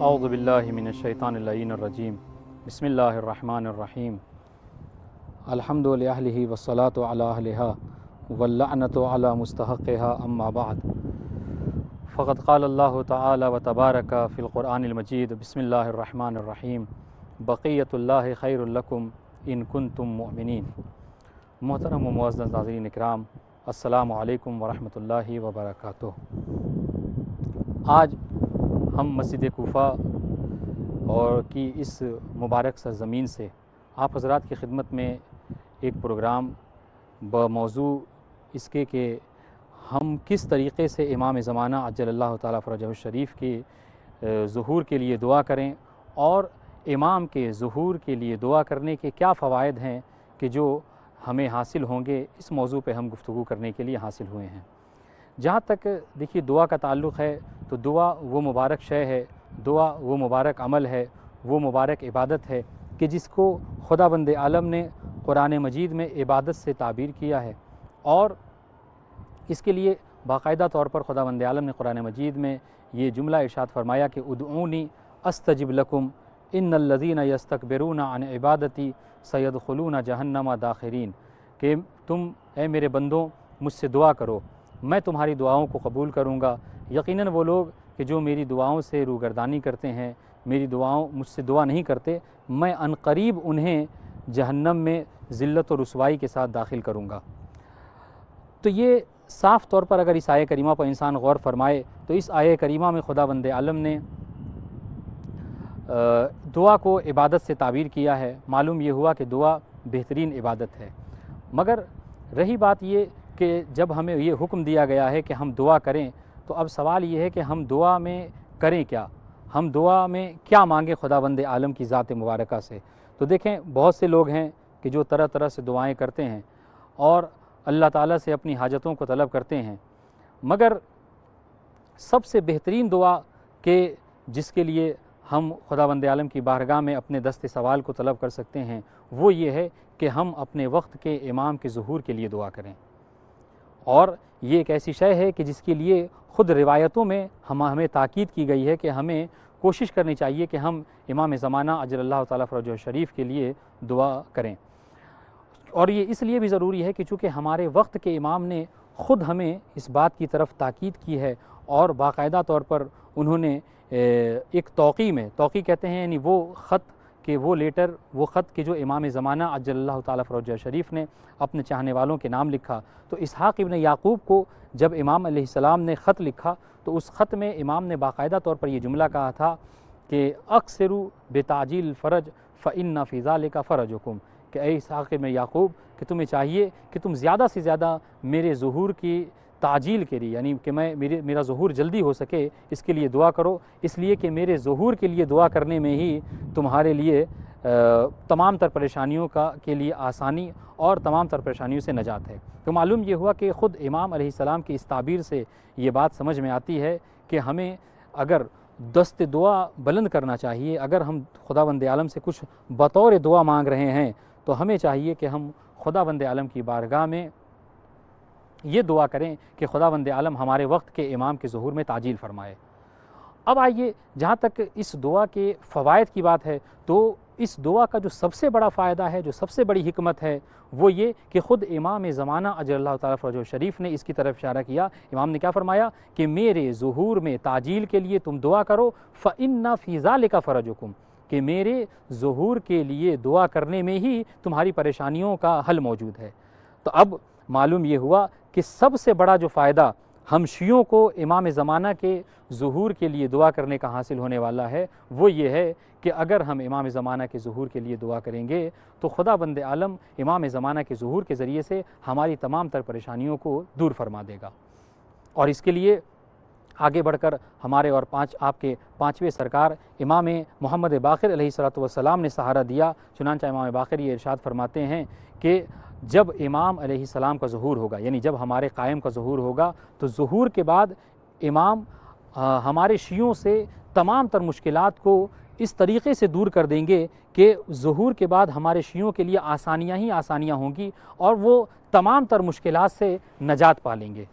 اعوذ باللہ من الشیطان اللعین الرجیم بسم اللہ الرحمن الرحیم الحمد للہ والصلاة علی اہلہا واللعنۃ علی مستحقہا اما بعد فقد قال اللہ تعالی وتبارک فی القرآن المجید بسم اللہ الرحمن الرحیم بقیۃ اللہ خیر لکم ان کنتم مؤمنین۔ محترم و معزز ناظرین اکرام، السلام علیکم ورحمۃ اللہ وبرکاتہ۔ آج ہم مسجد کوفہ اور کی اس مبارک سرزمین سے آپ حضرات کی خدمت میں ایک پروگرام بموضوع اس کے کہ ہم کس طریقے سے امام زمانہ عجل اللہ تعالیٰ فرجہ الشریف کے ظہور کے لیے دعا کریں اور امام کے ظہور کے لیے دعا کرنے کے کیا فوائد ہیں کہ جو ہمیں حاصل ہوں گے، اس موضوع پہ ہم گفتگو کرنے کے لیے حاصل ہوئے ہیں۔ جہاں تک دیکھیے دعا کا تعلق ہے تو دعا وہ مبارک شے ہے، دعا وہ مبارک عمل ہے، وہ مبارک عبادت ہے کہ جس کو خدا بند عالم نے قرآن مجید میں عبادت سے تعبیر کیا ہے، اور اس کے لیے باقاعدہ طور پر خدا بند عالم نے قرآن مجید میں یہ جملہ ارشاد فرمایا کہ ادعونی استجب لکم ان الذین یستکبرون عن عبادتی سیدخلون جہنم داخرین، کہ تم اے میرے بندوں مجھ سے دعا کرو، میں تمہاری دعاؤں کو قبول کروں گا۔ یقیناً وہ لوگ کہ جو میری دعاؤں سے روگردانی کرتے ہیں، میری دعاؤں مجھ سے دعا نہیں کرتے، میں عنقریب انہیں جہنم میں ذلت و رسوائی کے ساتھ داخل کروں گا۔ تو یہ صاف طور پر اگر اس آیہ کریمہ پر انسان غور فرمائے تو اس آیہ کریمہ میں خدا بند عالم نے دعا کو عبادت سے تعبیر کیا ہے۔ معلوم یہ ہوا کہ دعا بہترین عبادت ہے، مگر رہی بات یہ کہ جب ہمیں یہ حکم دیا گیا ہے کہ ہم دعا کریں تو اب سوال یہ ہے کہ ہم دعا میں کریں کیا، ہم دعا میں کیا مانگیں خدا بند عالم کی ذات مبارکہ سے۔ تو دیکھیں بہت سے لوگ ہیں کہ جو طرح طرح سے دعائیں کرتے ہیں اور اللہ تعالیٰ سے اپنی حاجتوں کو طلب کرتے ہیں، مگر سب سے بہترین دعا کہ جس کے لیے ہم خدا بند عالم کی بارگاہ میں اپنے دست سوال کو طلب کر سکتے ہیں وہ یہ ہے کہ ہم اپنے وقت کے امام کے ظہور کے لیے دعا کریں۔ اور یہ ایک ایسی شے ہے کہ جس کے لیے خود روایتوں میں ہمیں تاکید کی گئی ہے کہ ہمیں کوشش کرنی چاہیے کہ ہم امام زمانہ عجل اللہ تعالیٰ فرجہ الشریف کے لیے دعا کریں۔ اور یہ اس لیے بھی ضروری ہے کہ چونکہ ہمارے وقت کے امام نے خود ہمیں اس بات کی طرف تاکید کی ہے اور باقاعدہ طور پر انہوں نے ایک توقیع کہتے ہیں یعنی وہ خط کہ وہ لیٹر، وہ خط کہ جو امام زمانہ عجل اللہ تعالیٰ فرجہ الشریف نے اپنے چاہنے والوں کے نام لکھا، تو اسحاق ابن یعقوب کو جب امام علیہ السلام نے خط لکھا تو اس خط میں امام نے باقاعدہ طور پر یہ جملہ کہا تھا کہ اکثروا بتعجیل الفرج فإن فی ذلک فرجکم، کہ اے اسحاق ابن یعقوب کہ تمہیں چاہیے کہ تم زیادہ سے زیادہ میرے ظہور کی تعجیل کے لیے، یعنی کہ میرا ظہور جلدی ہو سکے اس کے لیے دعا کرو، اس لیے کہ میرے ظہور کے لیے دعا کرنے میں ہی تمہارے لیے تمام تر پریشانیوں کے لیے آسانی اور تمام تر پریشانیوں سے نجات ہے۔ تو معلوم یہ ہوا کہ خود امام علیہ السلام کی اس تعبیر سے یہ بات سمجھ میں آتی ہے کہ ہمیں اگر دست دعا بلند کرنا چاہیے، اگر ہم خدا بند عالم سے کچھ بطور دعا مانگ رہے ہیں تو ہمیں چاہیے کہ ہم خدا بند عالم کی بارگاہ میں یہ دعا کریں کہ خدا بند عالم ہمارے وقت کے امام کے ظہور میں تعجیل فرمائے۔ اب آئیے جہاں تک اس دعا کے فوائد کی بات ہے تو اس دعا کا جو سب سے بڑا فائدہ ہے، جو سب سے بڑی حکمت ہے وہ یہ کہ خود امام زمانہ عجل اللہ تعالیٰ فرجہ الشریف نے اس کی طرف اشارہ کیا۔ امام نے کیا فرمایا کہ میرے ظہور میں تعجیل کے لیے تم دعا کرو فإن فی ذلک فرجکم، کہ میرے ظہور کے لیے دعا کرنے میں ہی تمہاری پریشانیوں کا حل موجود ہے۔ تو اب معلوم یہ ہوا کہ سب سے بڑا جو فائدہ ہم شیعوں کو امام زمانہ کے ظہور کے لیے دعا کرنے کا حاصل ہونے والا ہے وہ یہ ہے کہ اگر ہم امام زمانہ کے ظہور کے لیے دعا کریں گے تو خدا بند عالم امام زمانہ کے ظہور کے ذریعے سے ہماری تمام تر پریشانیوں کو دور فرما دے گا۔ اور اس کے لیے آگے بڑھ کر ہمارے اور آپ کے پانچویں سرکار امام محمد باقر علیہ السلام نے سہارا دیا۔ چنانچہ امام باقر یہ ارشاد فرماتے ہیں کہ جب امام علیہ السلام کا ظہور ہوگا، یعنی جب ہمارے قائم کا ظہور ہوگا تو ظہور کے بعد امام ہمارے شیعوں سے تمام تر مشکلات کو اس طریقے سے دور کر دیں گے کہ ظہور کے بعد ہمارے شیعوں کے لیے آسانیاں ہی آسانیاں ہوں گی اور وہ تمام تر مشکلات سے نجات پا لیں گے۔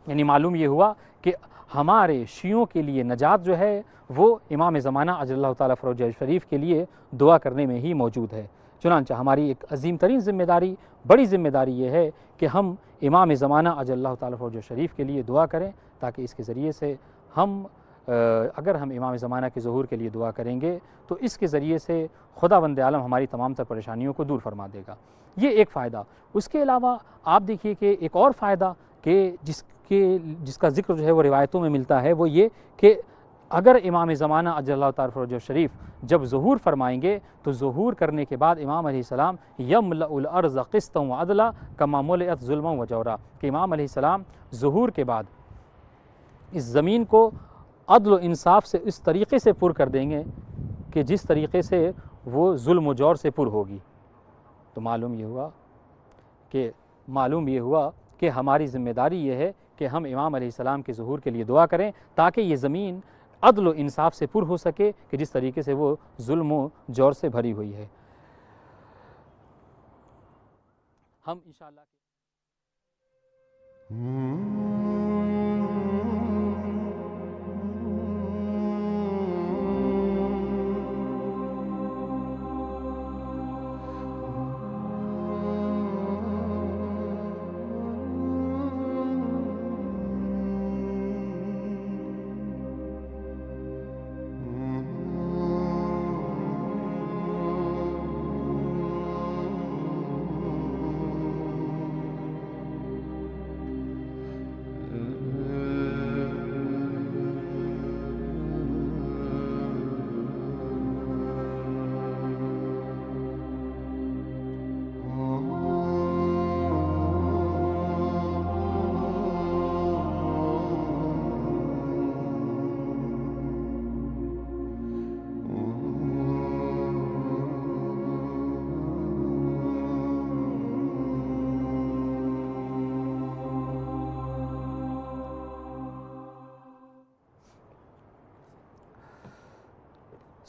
یعنی معلوم یہ ہوا کہ ہمارے شیعوں کے لیے نجات جو ہے وہ امام زمانہ عجل اللہ تعالیٰ فروج شریف کے لیے دعا کرنے میں ہی موجود ہے۔ چنانچہ ہماری ایک عظیم ترین ذمہ داری، بڑی ذمہ داری یہ ہے کہ ہم امام زمانہ عجل اللہ تعالیٰ فروج شریف کے لیے دعا کریں، تاکہ اس کے ذریعے سے ہم اگر ہم امام زمانہ کے ظہور کے لیے دعا کریں گے تو اس کے ذریعے سے خداوند عالم ہماری تمام تر پریشانیوں کو دور فرما دے گا۔ یہ ایک فائدہ۔ اس کے علاوہ آپ دیکھیے کہ ایک اور فائدہ کہ جس کا ذکر جو ہے وہ روایتوں میں ملتا ہے، وہ یہ کہ اگر امام زمانہ عجل اللہ تعالیٰ فروج شریف جب ظہور فرمائیں گے تو ظہور کرنے کے بعد امام علیہ السلام یملأ الارض قسطا وعدلا کما ملئت ظلما وجورا، کہ امام علیہ السلام ظہور کے بعد اس زمین کو عدل و انصاف سے اس طریقے سے پر کر دیں گے کہ جس طریقے سے وہ ظلم و جور سے پر ہوگی۔ تو معلوم یہ ہوا کہ ہماری ذمہ داری یہ ہے کہ ہم امام علیہ السلام کے ظہور کے لیے دعا کریں، تاکہ یہ زمین عدل و انصاف سے پر ہو سکے کہ جس طریقے سے وہ ظلم و جور سے بھری ہوئی ہے۔ ہم انشاءاللہ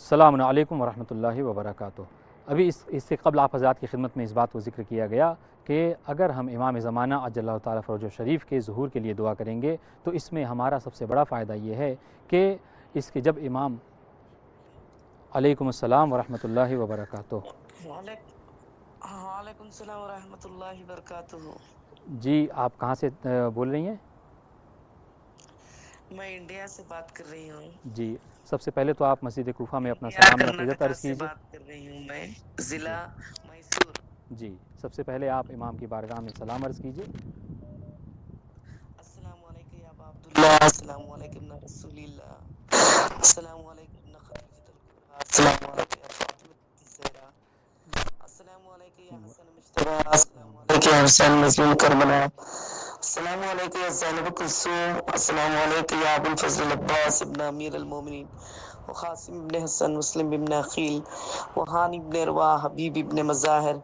السلام علیکم ورحمۃ اللہ وبرکاتہ۔ ابھی اس سے قبل آپ حضرات کی خدمت میں اس بات کو ذکر کیا گیا کہ اگر ہم امام زمانہ عجل اللہ تعالیٰ فروج شریف کے ظہور کے لیے دعا کریں گے تو اس میں ہمارا سب سے بڑا فائدہ یہ ہے کہ اس کے جب امام علیکم السلام ورحمۃ اللہ وبرکاتہ۔ وعلیکم السلام ورحمۃ اللہ وبرکاتہ۔ جی آپ کہاں سے بول رہی ہیں؟ میں انڈیا سے بات کر رہی ہوں۔ جی سب سے پہلے تو آپ مسجد کوفہ میں اپنا سلام عقیدت عرض کیجیے۔ بات کر رہی ہوں میں، ضلع میسور۔ جی سب سے پہلے آپ امام کی بارگاہ میں سلام عرض کیجیے۔ السلام علیکم یا ابا عبداللہ، السلام علیکم یا رسول اللہ، السلام علیکم یا خدیجۃ الکبریٰ، السلام علیکم یا فاطمہ الزہرا، السلام علیکم یا حسن مجتبیٰ، السلام علیکم یا حسین مظلوم کربلا، السلام علیکم یا زینب کلثوم، السلام علیکم یا ابو الفضل العباس ابن امیر المومنین وقاسم ابن حسن مسلم ابن عقیل وہانی ابن رواح حبیب ابن مظاہر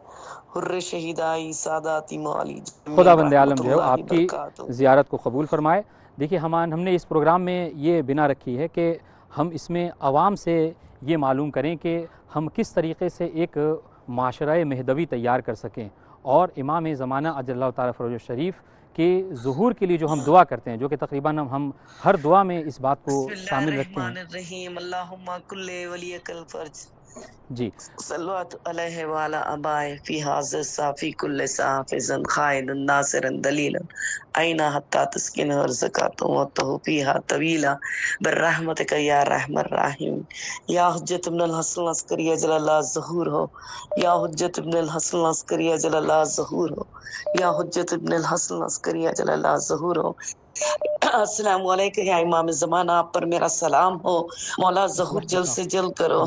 حر شہیدائی ساداتی مولی خداوند عالم جو ہے آپ کی زیارت کو قبول فرمائے۔ دیکھیے ہم نے اس پروگرام میں یہ بنا رکھی ہے کہ ہم اس میں عوام سے یہ معلوم کریں کہ ہم کس طریقے سے ایک معاشرہ مہدوی تیار کر سکیں، اور امام زمانہ عجل اللہ تعالیٰ فروج شریف کے ظہور کے لیے جو ہم دعا کرتے ہیں، جو کہ تقریباً ہم ہر دعا میں اس بات کو شامل رکھتے ہیں۔ بسم اللہ الرحمن الرحیم، اللہم کل ولیک الفرج جی صلوات علیہ وعلی آبائے فی حاضر صافی کل صافزا خائدا ناصرا دلیلا اینا حتی تسکن ورزکاتو وطہو فیہا طویلا برحمتک یا رحم الرحیم۔ یا حجت ابن الحسن العسکری اجل اللہ ظہور ہو، یا حجت ابن الحسن العسکری اجل اللہ ظہور ہو، یا حجت ابن الحسن العسکری اجل اللہ ظہور ہو۔ السلام علیکم یا امام زمانہ، آپ پر میرا سلام ہو، مولا ظہور جلد سے جلد کرو،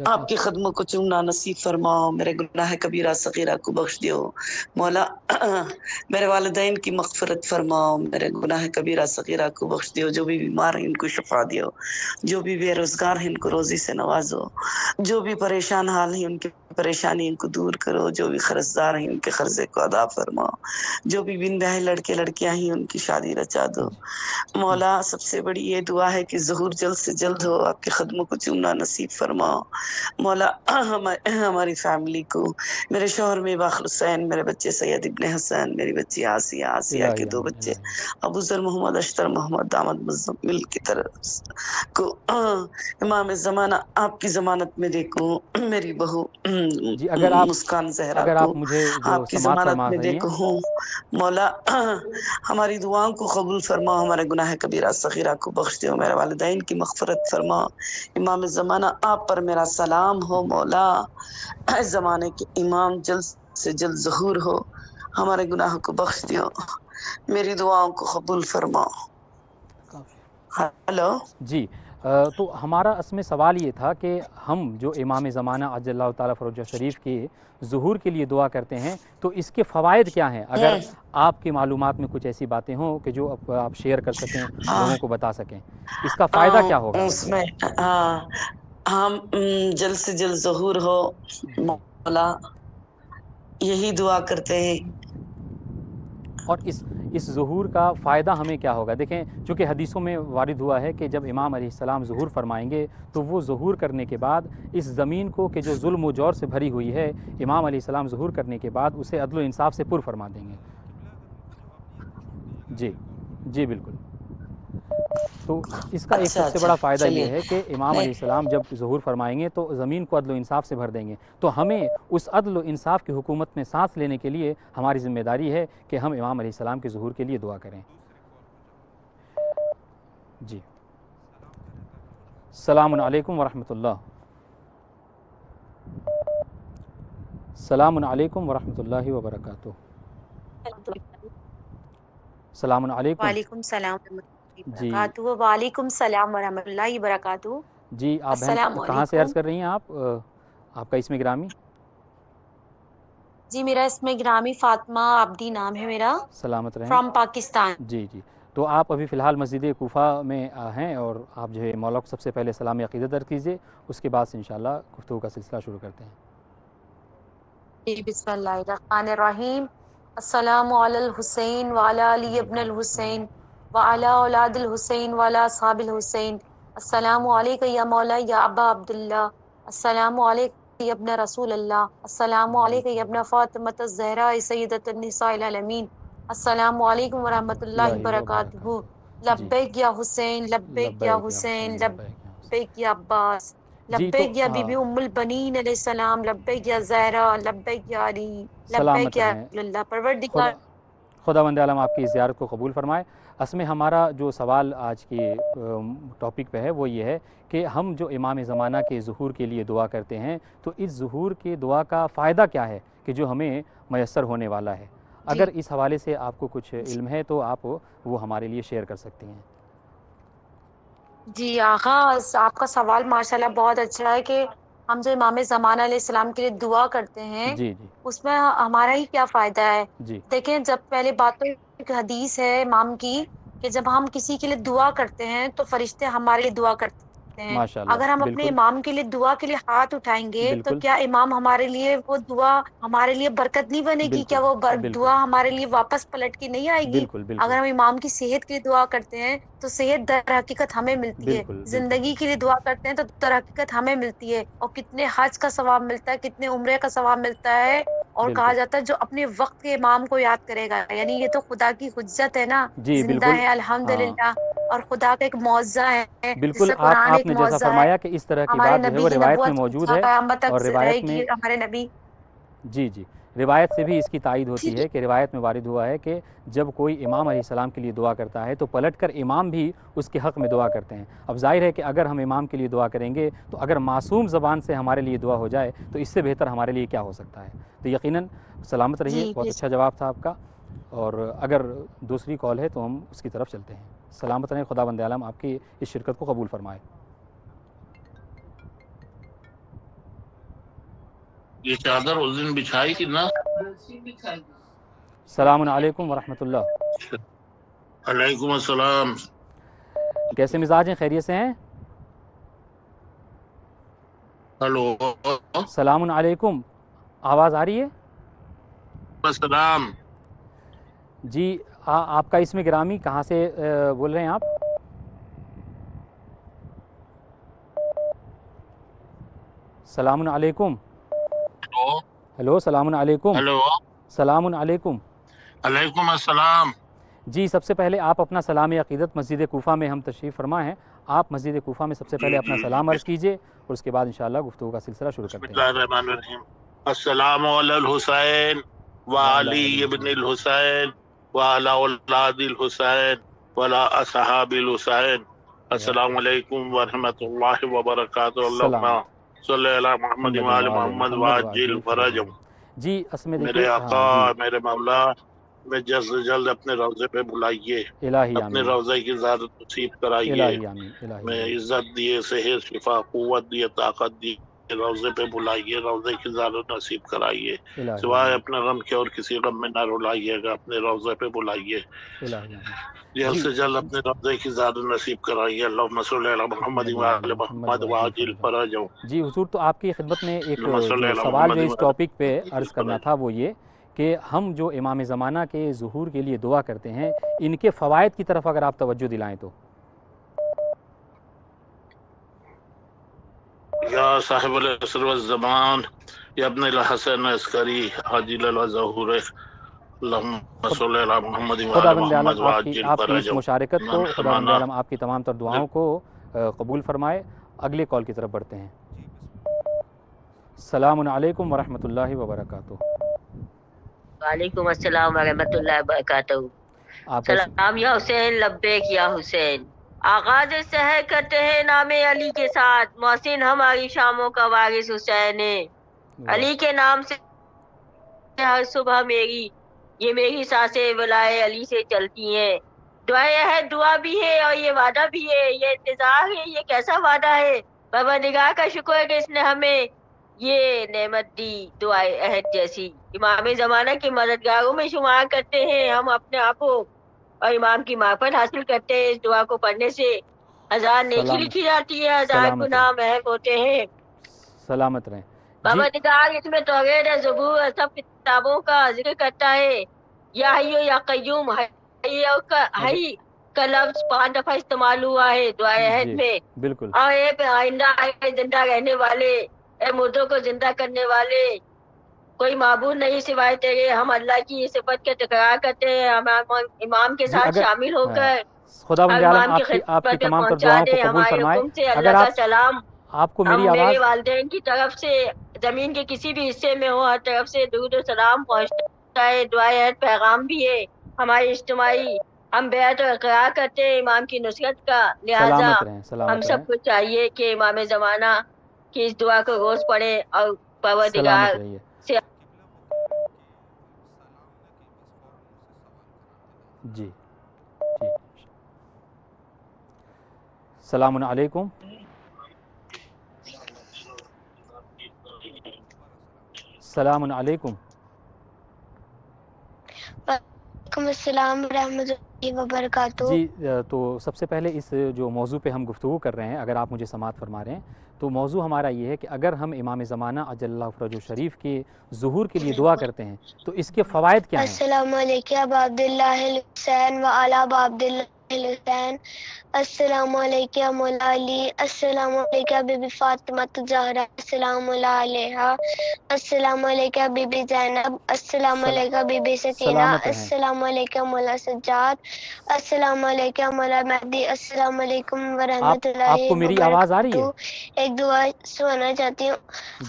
آپ کی خدموں کو چومنا نصیب فرماؤ، میرے گناہ کبیرہ صغیرہ کو بخش دیو مولا، میرے والدین کی مغفرت فرماؤ، میرے گناہ کبیرہ صغیرہ کو بخش دیو، جو بھی بیمار ہیں ان کو شفا دیو، جو بھی بے روزگار ہیں ان کو روزی سے نوازو، جو بھی پریشان حال ہیں ان کے پریشانی ان کو دور کرو، جو بھی قرضدار ہیں ان کے قرضے کو ادا فرما، جو بھی بن رہے لڑکے لڑکیاں ہیں ان کی شادی رچا دو مولا۔ سب سے بڑی یہ دعا ہے کہ ظہور جلد سے جلد ہو، آپ کے قدموں کو چومنا نصیب فرما مولا۔ ہماری فیملی کو، میرے شوہر میں باقر حسین، میرے بچے سید ابن حسن، میری بچی آسیہ، آسیہ کے الہی 2 آمین، بچے الہی ابو ذر محمد، اشتر محمد، دامد مزمل کی طرف کو امام زمانہ آپ کی ضمانت میں دیکھوں، میری بہو جی مسکان زہرا اگر کو آپ مجھے جو آپ کی سماعت ضمانت فرما میں رہی ہیں، دیکھو ہوں مولا۔ ہماری دعاؤں کو قبول فرما، ہمارے گناہ کبیرہ صغیرہ کو بخش دو، میرے والدین کی مغفرت فرما۔ امام زمانہ آپ پر میرا سلام ہو مولا۔ اس زمانے کے امام جلد سے جلد ظہور ہو، ہمارے گناہ کو بخش دیو، میری دعاؤں کو قبول فرما۔ ہلو جی تو ہمارا اصل میں سوال یہ تھا کہ ہم جو امام زمانہ عجل اللہ تعالیٰ فرجہ شریف کے ظہور کے لیے دعا کرتے ہیں تو اس کے فوائد کیا ہیں؟ اگر آپ کی معلومات میں کچھ ایسی باتیں ہوں کہ جو آپ شیئر کر سکیں، لوگوں کو بتا سکیں، اس کا فائدہ کیا ہوگا؟ اس میں ہم جلد سے جلد ظہور ہو جی، مولا، یہی دعا کرتے ہیں۔ اور اس ظہور کا فائدہ ہمیں کیا ہوگا؟ دیکھیں چونکہ حدیثوں میں وارد ہوا ہے کہ جب امام علیہ السلام ظہور فرمائیں گے تو وہ ظہور کرنے کے بعد اس زمین کو کہ جو ظلم و جور سے بھری ہوئی ہے، امام علیہ السلام ظہور کرنے کے بعد اسے عدل و انصاف سے پر فرما دیں گے۔ جی جی بالکل۔ تو اس کا ایک اچھا سب سے اچھا بڑا فائدہ چلیے، یہ ہے کہ امام نہیں علیہ السلام جب ظہور فرمائیں گے تو زمین کو عدل و انصاف سے بھر دیں گے، تو ہمیں اس عدل و انصاف کی حکومت میں سانس لینے کے لیے ہماری ذمہ داری ہے کہ ہم امام علیہ السلام کے ظہور کے لیے دعا کریں۔ جی، السلام علیکم ورحمۃ اللہ۔ السلام علیکم ورحمۃ اللہ وبرکاتہ۔ السلام علیکم۔ وعلیکم السلام ورحمۃ اللہ جی وبرکاتہ۔ وعلیکم السلام ورحمۃ اللہ وبرکاتہ۔ جی، آپ بہن السلام کہاں سے علیکم۔ عرض کر رہی ہیں آپ کا اسم گرامی؟ جی میرا اسم گرامی فاطمہ عبدی نام ہے میرا، سلامت رہیں۔ فرام پاکستان۔ جی جی، تو آپ ابھی فی الحال مسجد کوفہ میں ہیں، اور آپ جو ہے مولا کو سب سے پہلے سلام عقیدت درج کیجیے، اس کے بعد سے انشاءاللہ گفتگو کا سلسلہ شروع کرتے ہیں۔ جی بسم اللہ الرحمن الرحیم۔ السلام علی الحسین وعلی علی ابن الحسین وعلی اولاد الحسین وعلی اصحاب الحسین۔ السلام علیکم یا مولا یا ابا عبداللہ، السلام علیکم یا ابن رسول اللہ، السلام علیکم یا ابن فاطمۃ الزہرا سیدۃ النساء العالمین، السلام علیکم ورحمۃ اللہ اللہ وبرکاتہ۔ وبرکاتہ۔ جی، لبیک یا حسین، لبیک یا لبیک یا حسین، حسین، لبیک یا حسین۔ لبیک یا عباس، جی تو لبیک یا بی بی ام البنین علیہ السلام، لبیک یا زہرا، لبیک یا علی، لبیک سلامت یا رہیں۔ اللہ پروردگار۔ خداوند عالم آپ کی زیارت کو قبول فرمائے۔ اصل میں ہمارا جو سوال آج کی ٹاپک پہ ہے وہ یہ ہے کہ ہم جو امام زمانہ کے ظہور کے لیے دعا کرتے ہیں تو اس ظہور کے دعا کا فائدہ کیا ہے کہ جو ہمیں میسر ہونے والا ہے؟ اگر اس حوالے سے آپ کو کچھ علم ہے تو آپ وہ ہمارے لیے شیئر کر سکتی ہیں۔ جی آغا، آپ کا سوال ماشاءاللہ بہت اچھا ہے کہ ہم جو امام زمانہ علیہ السلام کے لیے دعا کرتے ہیں جی جی اس میں ہمارا ہی کیا فائدہ ہے؟ جی دیکھیں، جب پہلے بات تو ایک حدیث ہے امام کی کہ جب ہم کسی کے لیے دعا کرتے ہیں تو فرشتے ہمارے لیے دعا کرتے ہیں۔ ماشاءاللہ، اگر ہم اپنے بالکل امام کے لیے دعا کے لیے ہاتھ اٹھائیں گے تو بالکل کیا امام ہمارے لیے وہ دعا ہمارے لیے برکت نہیں بنے گی؟ بالکل کیا وہ بالکل دعا ہمارے لیے واپس پلٹ کے نہیں آئے گی؟ بالکل بالکل اگر ہم امام کی صحت کے لیے دعا کرتے ہیں تو صحت در حقیقت ہمیں ملتی ہے، بالکل بالکل زندگی کے لیے دعا کرتے ہیں تو در حقیقت ہمیں ملتی ہے، اور کتنے حج کا ثواب ملتا ہے، کتنے عمرے کا ثواب ملتا ہے، اور کہا بالکل جاتا ہے جو اپنے وقت کے امام کو یاد کرے گا، یعنی یہ تو خدا کی حجت ہے نا، جی زندہ بالکل، ہے ہاں الحمدللہ، اور خدا کا ایک معجزہ ہے بالکل۔ جیسے قرآن آپ ایک نے جیسا معجزہ ہے، فرمایا کہ اس طرح کی ہمارے بات جو ہے نبی وہ کی روایت میں نبوت موجود ہے، قیامت اور تک رہے روایت میں گی ہمارے نبی۔ جی جی، روایت سے بھی اس کی تائید ہوتی ٹھیک ہے کہ روایت میں وارد ہوا ہے کہ جب کوئی امام علیہ السلام کے لیے دعا کرتا ہے تو پلٹ کر امام بھی اس کے حق میں دعا کرتے ہیں۔ اب ظاہر ہے کہ اگر ہم امام کے لیے دعا کریں گے تو اگر معصوم زبان سے ہمارے لیے دعا ہو جائے تو اس سے بہتر ہمارے لیے کیا ہو سکتا ہے؟ تو یقیناً سلامت رہیے، جی بہت اچھا جواب تھا آپ کا، اور اگر دوسری کال ہے تو ہم اس کی طرف چلتے ہیں۔ سلامت رہیں، خداوند عالم آپ کی اس شرکت کو قبول فرمائے۔ یہ چادر اس دن بچھائی تھی نا؟ السلام علیکم ورحمۃ اللہ۔ علیکم السلام۔ کیسے مزاج ہیں؟ خیریت سے ہیں؟ हेलो सलामुन अलैकुम, आवाज़ आ रही है अस्सलाम। जी? आपका इसमें गिरामी कहाँ से बोल रहे हैं आप? सलामुन अलैकुम। हेलो हेलो, सलामुन अलैकुम। हेलो सलामुन अलैकुम। अलैकुम अस्सलाम। जी, सबसे पहले आप अपना सलाम अक़ीदत मस्जिद कूफ़ा में हम तशरीफ़ फरमा हैं, आप मस्जिद कूफ़ा में सबसे पहले जी अपना जी सलाम अर्ज़ कीजिए और उसके बाद इंशाअल्लाह गुफ्तगू का सिलसिला शुरू करते हैं। बिस्मिल्लाहिर्रहमानिर्रहीम। अस्सलामु अलल हुसैन व वाला अली अली इब्निल हुसैन व अला औलादिल हुसैन व अला असहाबिल हुसैन। अस्सलामु अलैकुम व रहमतुल्लाहि व बरकातुहू। अल्लाहुम्मा सलाम सल्लि अला मुहम्मद व आलि मुहम्मद व अज्जिल फरजहू। जी, असल में मेरे देखिए, आका, हाँ जी, मेरे मौला, मैं जल्द से जल्द अपने रोज़े पे बुलाइए, इलाही अपने आमीन, रोज़े की ज़ियारत नसीब कराइए। इलाही आमीन, इलाही मैं आमीन, इज्जत दिए, सेहत, शिफा, कुव्वत दिए, ताकत दिए, रोज़े पे बुलाइए, रोज़े की ज़ियारत नसीब कराइए। इलाही सिवाय आमीन, अपने गम के और किसी गम में न रुलाइएगा, अपने रोज़े पे बुलाइए। इलाही आमीन। जल्द जी, से जल्द अपने रोज़े की ज़ियारत नसीब कराइए। अल्लाहुम्मा सल्लि अला मुहम्मद व आलि मोहम्मद मुहम्मद व वाजिल अज्जिल फरजा। फरजहू। जी हुजूर, तो आपकी खिदमत में एक अल्लाहुम्मा सल्लि जो अला सवाल जो मुहम्मद इस व आलि टॉपिक पे मुहम्मद व अर्ज़ अज्जिल करना फरजहू। था वो ये कि हम जो इमाम ज़माना के ज़ुहूर के लिए दुआ करते हैं, इनके फ़वाइद की तरफ अगर आप तवज्जो दिलाएं तो। या साहिबुल असर व ज़मान, या इब्नुल हसन अस्करी, आजिल व ज़हूर, अल्लाहुम्मा खुद सल्लि अला मुहम्मद व आलि खुदावंद आलम मुहम्मद व आपकी अज्जिल आपकी इस फरजहू। मुशारकत को, ईमान खुदावंद फरमाना। आलम आपकी तमाम तर दुआओं को कबूल फरमाए। अगले कॉल की तरफ बढ़ते हैं। सलामुन अलैकुम व रहमतुल्लाहि व बरकातुहू। वालेकुम अस्सलाम वरहमतुल्लाहि वबरकातुहू। आपका इस सलाम या हुसैन, लब्बैक या हुसैन। आगाज सहर करते हैं नामे अली के साथ, मोहसिन हमारी शामों का वारिस हुसैन है। वाह, अली के नाम से हर सुबह ये मेरी सांसें बुलाए अली से चलती हैं। दुआएं है, दुआ भी है और ये वादा भी है, ये इंतजार है, ये कैसा वादा है। परवरदिगार का शुक्र है कि इसने हमें ये नेमत दी, दुआए अहद जैसी। इमाम जमाना के मददगारों में शुमार करते हैं हम अपने आप को, और इमाम की मार्फत हासिल करते हैं। इस दुआ को पढ़ने से 1000 नेकी सलामत लिखी जाती है, 1000 सलामत रहें, गुनाह महफ होते हैं। सलामत रहें। जी, परवरदिगार इसमें तौरेत है, ज़बूर है, सब किताबों का जिक्र करता है। या हय्यो या कय्यूम, अगर हई का लफ्ज 5 दफा इस्तेमाल हुआ है दुआए अहद जी, में। बिल्कुल, और ए पे आइंदा है जिंदा रहने वाले, ए मुर्दों को जिंदा करने वाले, कोई माबूद नहीं सिवाय तेरे। हम अल्लाह की सिफत के तकरार करते हैं, हम इमाम के जी, साथ अगर शामिल होकर खुदावंद अब आलम इमाम की आपकी आपकी खिदमत में तमाम तर पहुंचा दुआओं को दे कबूल हमारे फरमाए। हुक्म से। अगर अल्लाह का सलाम आपको हम मेरी मेरे आवाज़ वालिदैन की तरफ से जमीन के किसी भी हिस्से में हो, हर तरफ से दुरूद और सलाम पहुंचता है। दुआए हर पैगाम भी है हमारी इज्तिमाई। हम बेअत और इकरार करते हैं इमाम की नुसरत का, लिहाजा सलामत रहें, हम सलामत रहें, सबको चाहिए कि इमाम जमाना की इस दुआ को रोज पढ़े और सलामत परवरदिगार रहिए। से जी, ठीक। सलामुन अलैकुम। सलामुन अलैकुम। वालेकुम अस्सलाम रहमतुल्लाहि व बरकातुहू। जी, तो सबसे पहले इस जो मौजू पे हम गुफ्तगू कर रहे हैं, अगर आप मुझे समात फरमा रहे हैं, तो मौजू हमारा ये है कि अगर हम इमाम ज़माना अजल्लल्लाहु फ़रजहू शरीफ के ज़ुहूर के लिए दुआ करते हैं तो इसके फ़वाइद क्या हैं? अस्सलामु अलैकुम अबा अब्दुल्लाहिल हुसैन व अला अबा अब्दुल्लाहिल हुसैन। अस्सलामु अलैकुम मौला अली। अस्सलामु अलैकुम बीबी फातिमा ज़हरा अस्सलामु अलैहा। अस्सलामु अलैकुम बीबी ज़ैनब। अस्सलामु सल, अलैकुम बीबी सकीना। सलामत रहें। अस्सलामु अलैकुम मौला सज्जाद। अस्सलामु अलैकुम मौला मेहदी। अस्सलामु अलैकुम व रहमतुल्लाहि आपको व मेरी आवाज़ आ रही है? बरकातुहू। एक दुआ सुनाना चाहती हूँ।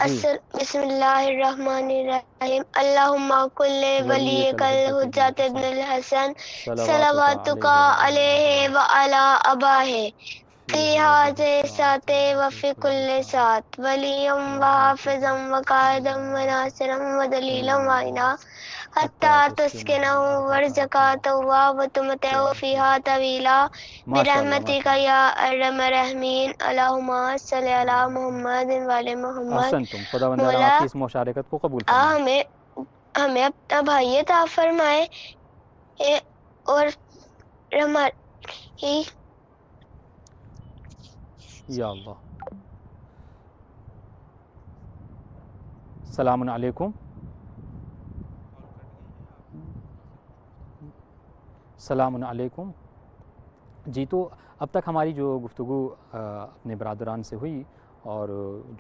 जी, बिस्मिल्लाहिर्रहमानिर्रहीम। अल्लाहुम्मा कुल्ले वलियकल हुज्जत इब्नुल हसन सलवातुका अलैहि व अला अबाहे फी हाज़े साते व फी कुल्ले सात वलियम व हाफ़िज़म व कायदम व नासिरम व दलीलम व इना हत्ता तस्किनहु वर्ज़कातहु व तुमतहु फ़ीहा तवीला बिरहमतिका या अर्हमर राहिमीन। अल्लाहुम्मा सल्लि अला मुहम्मद व अला मुहम्मद। अहसन तुम, खुदावंद आलम मौला आपकी इस मुशारकत को कबूल फरमाए। हमें अपना भाई अता फरमाए और हमारी। या अल्लाह, सलामुन अलैकुम। सलामुन अलैकुम। जी, तो अब तक हमारी जो गुफ्तगू अपने बरादरान से हुई और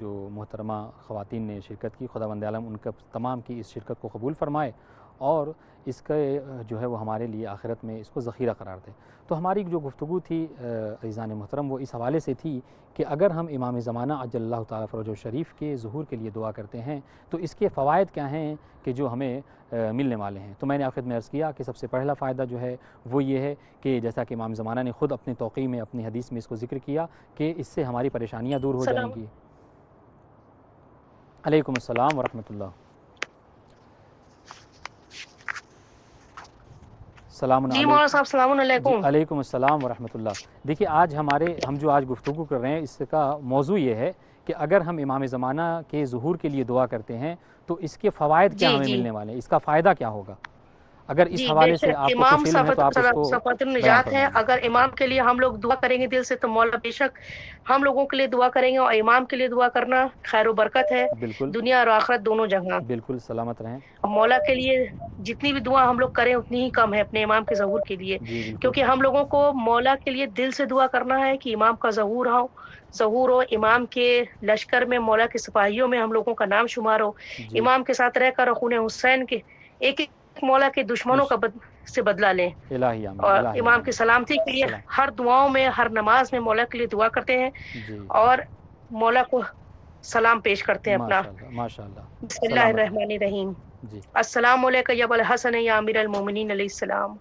जो मोहतरमा ख़वातीन ने शिरकत की, खुदावंद आलम उनका तमाम की इस शिरकत को कबूल फ़रमाए और इसके जो है वो हमारे लिए आखिरत में इसको ज़ख़ीरा करार दे। तो हमारी जो गुफ्तगू थी अज़ीज़ान मोहतरम वो इस हवाले से थी कि अगर हम इमाम ज़माना अज्जलल्लाहु ताला फ़रजहु शरीफ के ज़ुहूर के लिए दुआ करते हैं तो इसके फ़वाइद क्या हैं कि जो हमें मिलने वाले हैं। तो मैंने आखिर में अर्ज़ किया कि सबसे पहला फ़ायदा जो है वो ये है कि जैसा कि इमाम ज़माना ने ख़ुद अपनी तौक़ी में अपनी हदीस में इसको ज़िक्र किया कि इससे हमारी परेशानियाँ दूर हो जाएंगी। अलैकुम अस्सलाम वरहमतुल्लाह। अलैकुम अस्सलाम वरहमतुल्लाह। देखिए, आज हम जो आज गुफ्तगू कर रहे हैं इसका मौजू ये है कि अगर हम इमाम ज़माना के ज़ुहूर के लिए दुआ करते हैं तो इसके फ़वाइद क्या हमें मिलने वाले हैं, इसका फ़ायदा क्या होगा। अगर इस हवाले से आपको इमाम कुछ इल्म है तो आप उसको सफ़ातुन निजात है। अगर इमाम के लिए हम लोग दुआ करेंगे दिल से तो मौला बेशक हम लोगों के लिए दुआ करेंगे, और इमाम के लिए दुआ करना खैर बरकत है, बिल्कुल दुनिया और आखिरत दोनों जगह। बिल्कुल सलामत रहें। मौला के लिए जितनी भी दुआ हम लोग करें उतनी ही कम है अपने इमाम के ज़हूर के लिए, क्योंकि हम लोगों को मौला के लिए दिल से दुआ करना है कि इमाम का ज़हूर हो, इमाम के लश्कर में, मौला के सिपाहियों में हम लोगों का नाम शुमार हो, इमाम के साथ रहकर खून हुसैन के एक मौला के दुश्मनों का से बदला लें, और इमाम की सलामती के लिए हर दुआओं में, हर नमाज में मौला के लिए दुआ करते हैं और मौला को सलाम पेश करते हैं अपना। माशाअल्लाह। बिस्मिल्लाहिर्रहमानिर्रहीम। अस्सलामु अलैका या अबुल हसन या अमीरुल मोमिनीन अलैहिस्सलाम।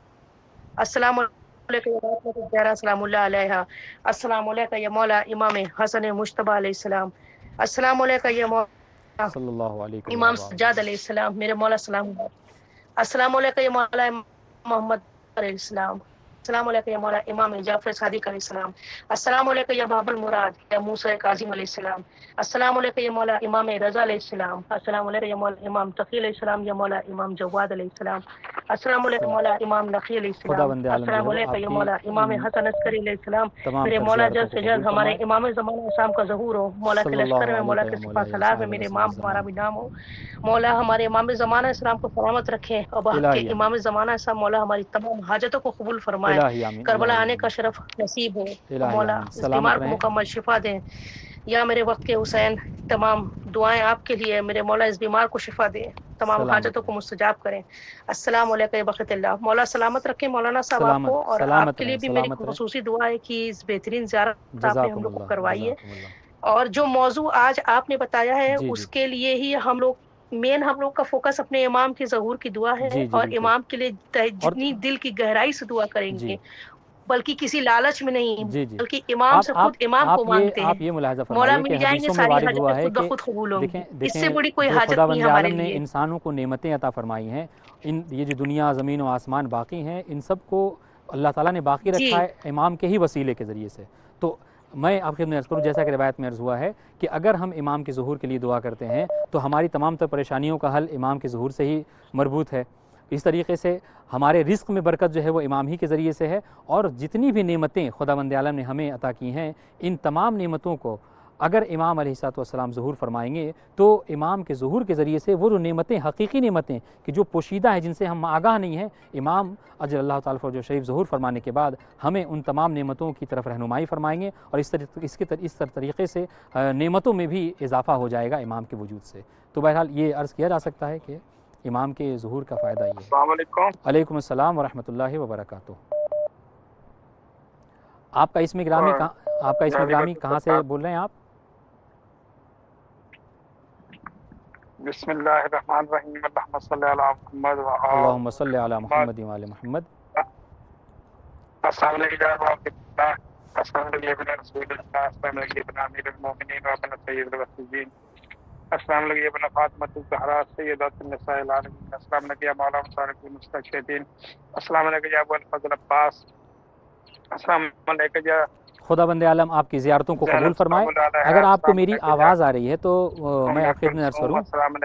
अस्सलामु अलैका या रहमतुल्लाह ज़हरा सलामुल्लाह अलैहा। अस्सलामु अलैका या मौला इमाम हसन मुज्तबा अलैहिस्सलाम। अस्सलामु अलैका या मौला सल्लल्लाहु अलैहि इमाम सज्जाद अलैहिस्सलाम, मेरे मौला सलाम। अस्सलामु अलैका या मौला मोहम्मद अलैहिस्सलाम। अस्सलामु अलैका या मौला इमाम जाफर सादिक अलैहिस्सलाम। अस्सलामु अलैका या बाबुल मुराद या मूसा काज़िम अलैहिस्सलाम। अस्सलामु अलैका या मौला इमाम रज़ा अलैहिस्सलाम। अस्सलामु अलैका या मौला इमाम तक़ी अलैहिस्सलाम या मौला इमाम जवाद अलैहिस्सलाम। अस्सलामु अलैका मौला इमाम नक़ी अलैहिस्सलाम। अस्सलामु अलैका या मौला इमाम हसन अस्करी अलैहिस्सलाम। मेरे मौला जल्द से जल्द हमारे इमाम ज़माना शाम का ज़हूर हो, मौला के लश्कर में, मौला के सिपा सलार में मेरे इमाम हमारा भी नाम हो। मौला हमारे इमाम ज़माना इस्लाम को सलामत रखें और के इमाम ज़माना इस्लाम मौला हमारी तमाम हाजतों को कबूल फरमाए, करबला आने का शरफ नसीब हो, मौला इस बीमार को मुकम्मल शिफा दें। या मेरे वक्त के हुसैन, तमाम दुआएं आपके लिए, मेरे मौला इस बीमार को शिफा दें, तमाम हाजतों को मुस्तजाब करें। अस्सलाम वालेकुम बरकतुल्लाह। मौला सलामत रखें मौलाना साहब आपको, और आपके लिए भी मेरी खुसूसी दुआ है कि इस बेहतरीन ज़ियारत आपने हम लोग को करवाई है, और जो मौजू आज आपने बताया है उसके लिए ही हम लोग हम लोग का फोकस अपने इमाम के ज़हूर की दुआ है, और इमाम के लिए जितनी दिल की गहराई से दुआ करेंगे, बल्कि किसी लालच में नहीं, बल्कि इमाम से खुद इमाम को मांगते हैं। आप ये मुलाहिज़ा मौला फरमाइए मिल कि जाएंगे, हदीसों में सारी वारिद हुआ है हाजत कि खुद कबूल होंगी। देखें इससे बड़ी कोई हाजत नहीं खुदावंद हमारे आलम ने लिए। इंसानों को नेमतें अता फरमाई हैं, ये जो दुनिया ज़मीन और आसमान बाकी हैं, इन सब को अल्लाह ताला ने बाकी रखा है इमाम के ही वसीले के ज़रिए से। तो मैं आपके में अर्ज़ करूँ, जैसा कि रिवायत में अर्ज़ हुआ है कि अगर हम इमाम के ज़ुहूर के लिए दुआ करते हैं तो हमारी तमाम तर परेशानियों का हल इमाम के ज़ुहूर से ही मरबूत है। इस तरीके से हमारे रिस्क में बरकत जो है वो इमाम ही के ज़रिए से है, और जितनी भी नेमतें खुदावंद आलम ने हमें अता की हैं, इन तमाम नेमतों को अगर इमाम अलैहिस्सलाम ज़ुहूर फरमाएंगे तो इमाम के ज़ुहूर के ज़रिए से वो जो नेमतें, हकीकी नेमतें कि जो पोशीदा है, जिनसे हम आगाह नहीं हैं, इमाम अजल्लाहु ताला फ़रजहु शरीफ ज़ुहूर फरमाने के बाद हमें उन तमाम नेमतों की तरफ रहनुमाई फरमाएंगे, और इस तरीके से नेमतों में भी इजाफ़ा हो जाएगा इमाम के वजूद से। तो बहरहाल ये अर्ज़ किया जा सकता है कि इमाम के ज़ुहूर का फ़ायदा ये है। अलैकुम अस्सलाम वरहमतुल्लाहि वबरकातुहू। आपका इसमें ग्रामी कहाँ से बोल रहे हैं आप? बिस्मिल्लाहिर्रहमानिर्रहीम। अल्लाहुम्मा सल्लि अला मुहम्मद व अल्लाहुम्मा सल्लि अला मुहम्मद व आले मुहम्मद। अस्सलामु अलैकुम रसूलुल्लाह, अस्सलामु अलैकुम अमीरुल मोमिनीन व अबना सय्यिदुल वसीय्यीन, अस्सलामु अलैकुम फातिमतुज़ ज़हरा सय्यदतुन निसाइल आलमीन, अस्सलामु अलैकुम या मौला मुसारिक़ुल मुस्तशहीदीन, अस्सलामु अलैकुम या अबुल फज़ल अब्बास, अस्सलामु अलैकुम या खुदावंद आलम आपकी ज़ियारतों को कबूल फरमाए। अगर आपको मेरी आवाज़ आ रही है तो मैं आपके में अर्ज़ करूँ। अस्सलामु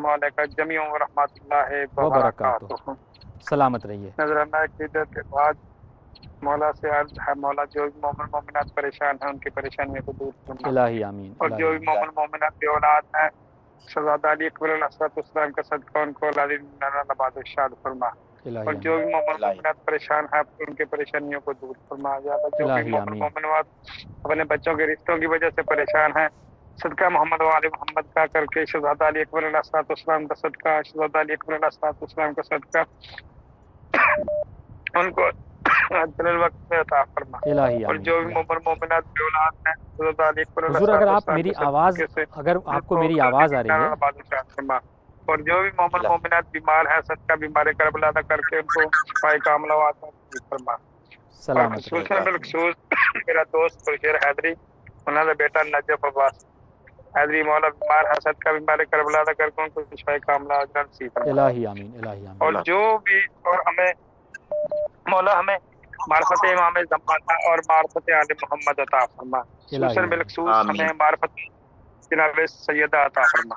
अलैकुम जमीअन व रहमतुल्लाहि व बरकातुहू। सलामत रहिए। नज़राना अक़ीदत के बाद مولا سے عرض ہے مولا جو بھی مومن مومنات پریشان ہیں ان کی پریشانیوں کو دور فرما، الہی آمین، اور جو بھی مومن مومنات بے اولاد ہیں شہزادہ علی اکبر علیہ السلام کا صدقہ ان کو اولاد نباد ارشاد فرما، اور جو بھی مومن مومنات پریشان ہیں ان کی پریشانیوں کو دور فرما، یا اللہ جو بھی مومن مومنات اپنے بچوں کے رشتوں کی وجہ سے پریشان ہیں صدقہ محمد و آل محمد کا کر کے شہزادہ علی اکبر علیہ السلام کا صدقہ، شہزادہ علی اکبر علیہ السلام کا صدقہ ان کو اجل وقت میں عطا فرما، اور جو بھی مومن مومنات بے اولاد ہیں شہزادہ علی اکبر علیہ حضور اگر آپ السلام میری کے آواز صدقے سے اگر آپ کو میری آواز آ رہی ہے، اور جو بھی مومن مومنات بیمار ہیں صدقہ بیمار کربلا ادا کر کے ان کو شفائے کاملہ و عطا فرما، اور سلامت خصوصاً بالخصوص میرا دوست بشیر حیدری انہوں نے بیٹا نجف عباس حیدری مولا بیمار ہے صدقہ بیمار کربلا ادا کر کے ان کو شفائے کاملہ عطا فرما، الہی آمین، الہی آمین، اور جو بھی اور ہمیں مولا ہمیں معرفت امام زمانہ اور معرفت آل محمد عطا فرما، خصوصاً بالخصوص ہمیں معرفت جناب سیدہ عطا فرما،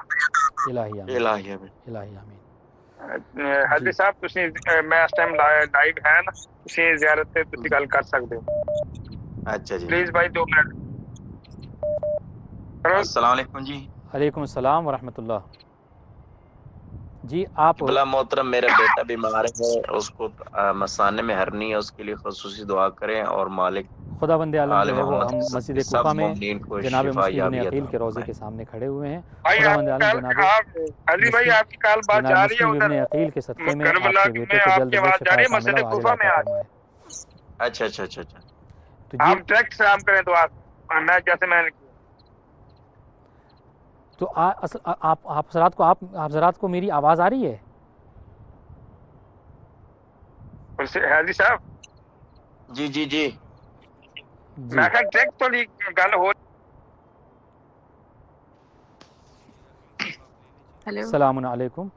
الہی آمین، الہی آمین، الہی آمین۔ حضرت صاحب تسی میں اس ٹائم لائیو ہے نا، تسی زیارت سے تسی گل کر سکتے ہو، اچھا جی پلیز بھائی 2 منٹ۔ السلام علیکم جی۔ علیکم السلام ورحمۃ اللہ۔ جی آپ بلا محترم میرا بیٹا بیمار ہے، اس کو مثانے میں ہرنی ہے، اس کے لیے خصوصی دعا کریں، اور مالک خدا بند عالم جو ہے وہ ہم محمد مسجد سب کوفہ میں مومنین کو جناب شفا مسلم بن یابی عقیل عطا کے روضے فرمائے۔ کے سامنے کھڑے ہوئے ہیں۔ بھائی خدا بند عالم جناب علی بھائی آپ کی کال بات جا رہی ہے مسلم ادھر ابن عقیل کے صدقے میں آپ کربلا کے بیٹے میں کو آپ جلد کی از آواز جلد جا رہی شفا ہے مسجد کاملہ و کوفہ عاجلہ میں عطا آج فرمائے۔ اچھا اچھا اچھا اچھا تو جی آپ ڈائریکٹ سلام کریں تو میں جیسے میں نے کیا تو آپ حضرات کو میری آواز آ رہی ہے؟ حاجی صاحب جی جی جی میں کہا ڈائریکٹ تو گل ہو ہیلو، السلام علیکم۔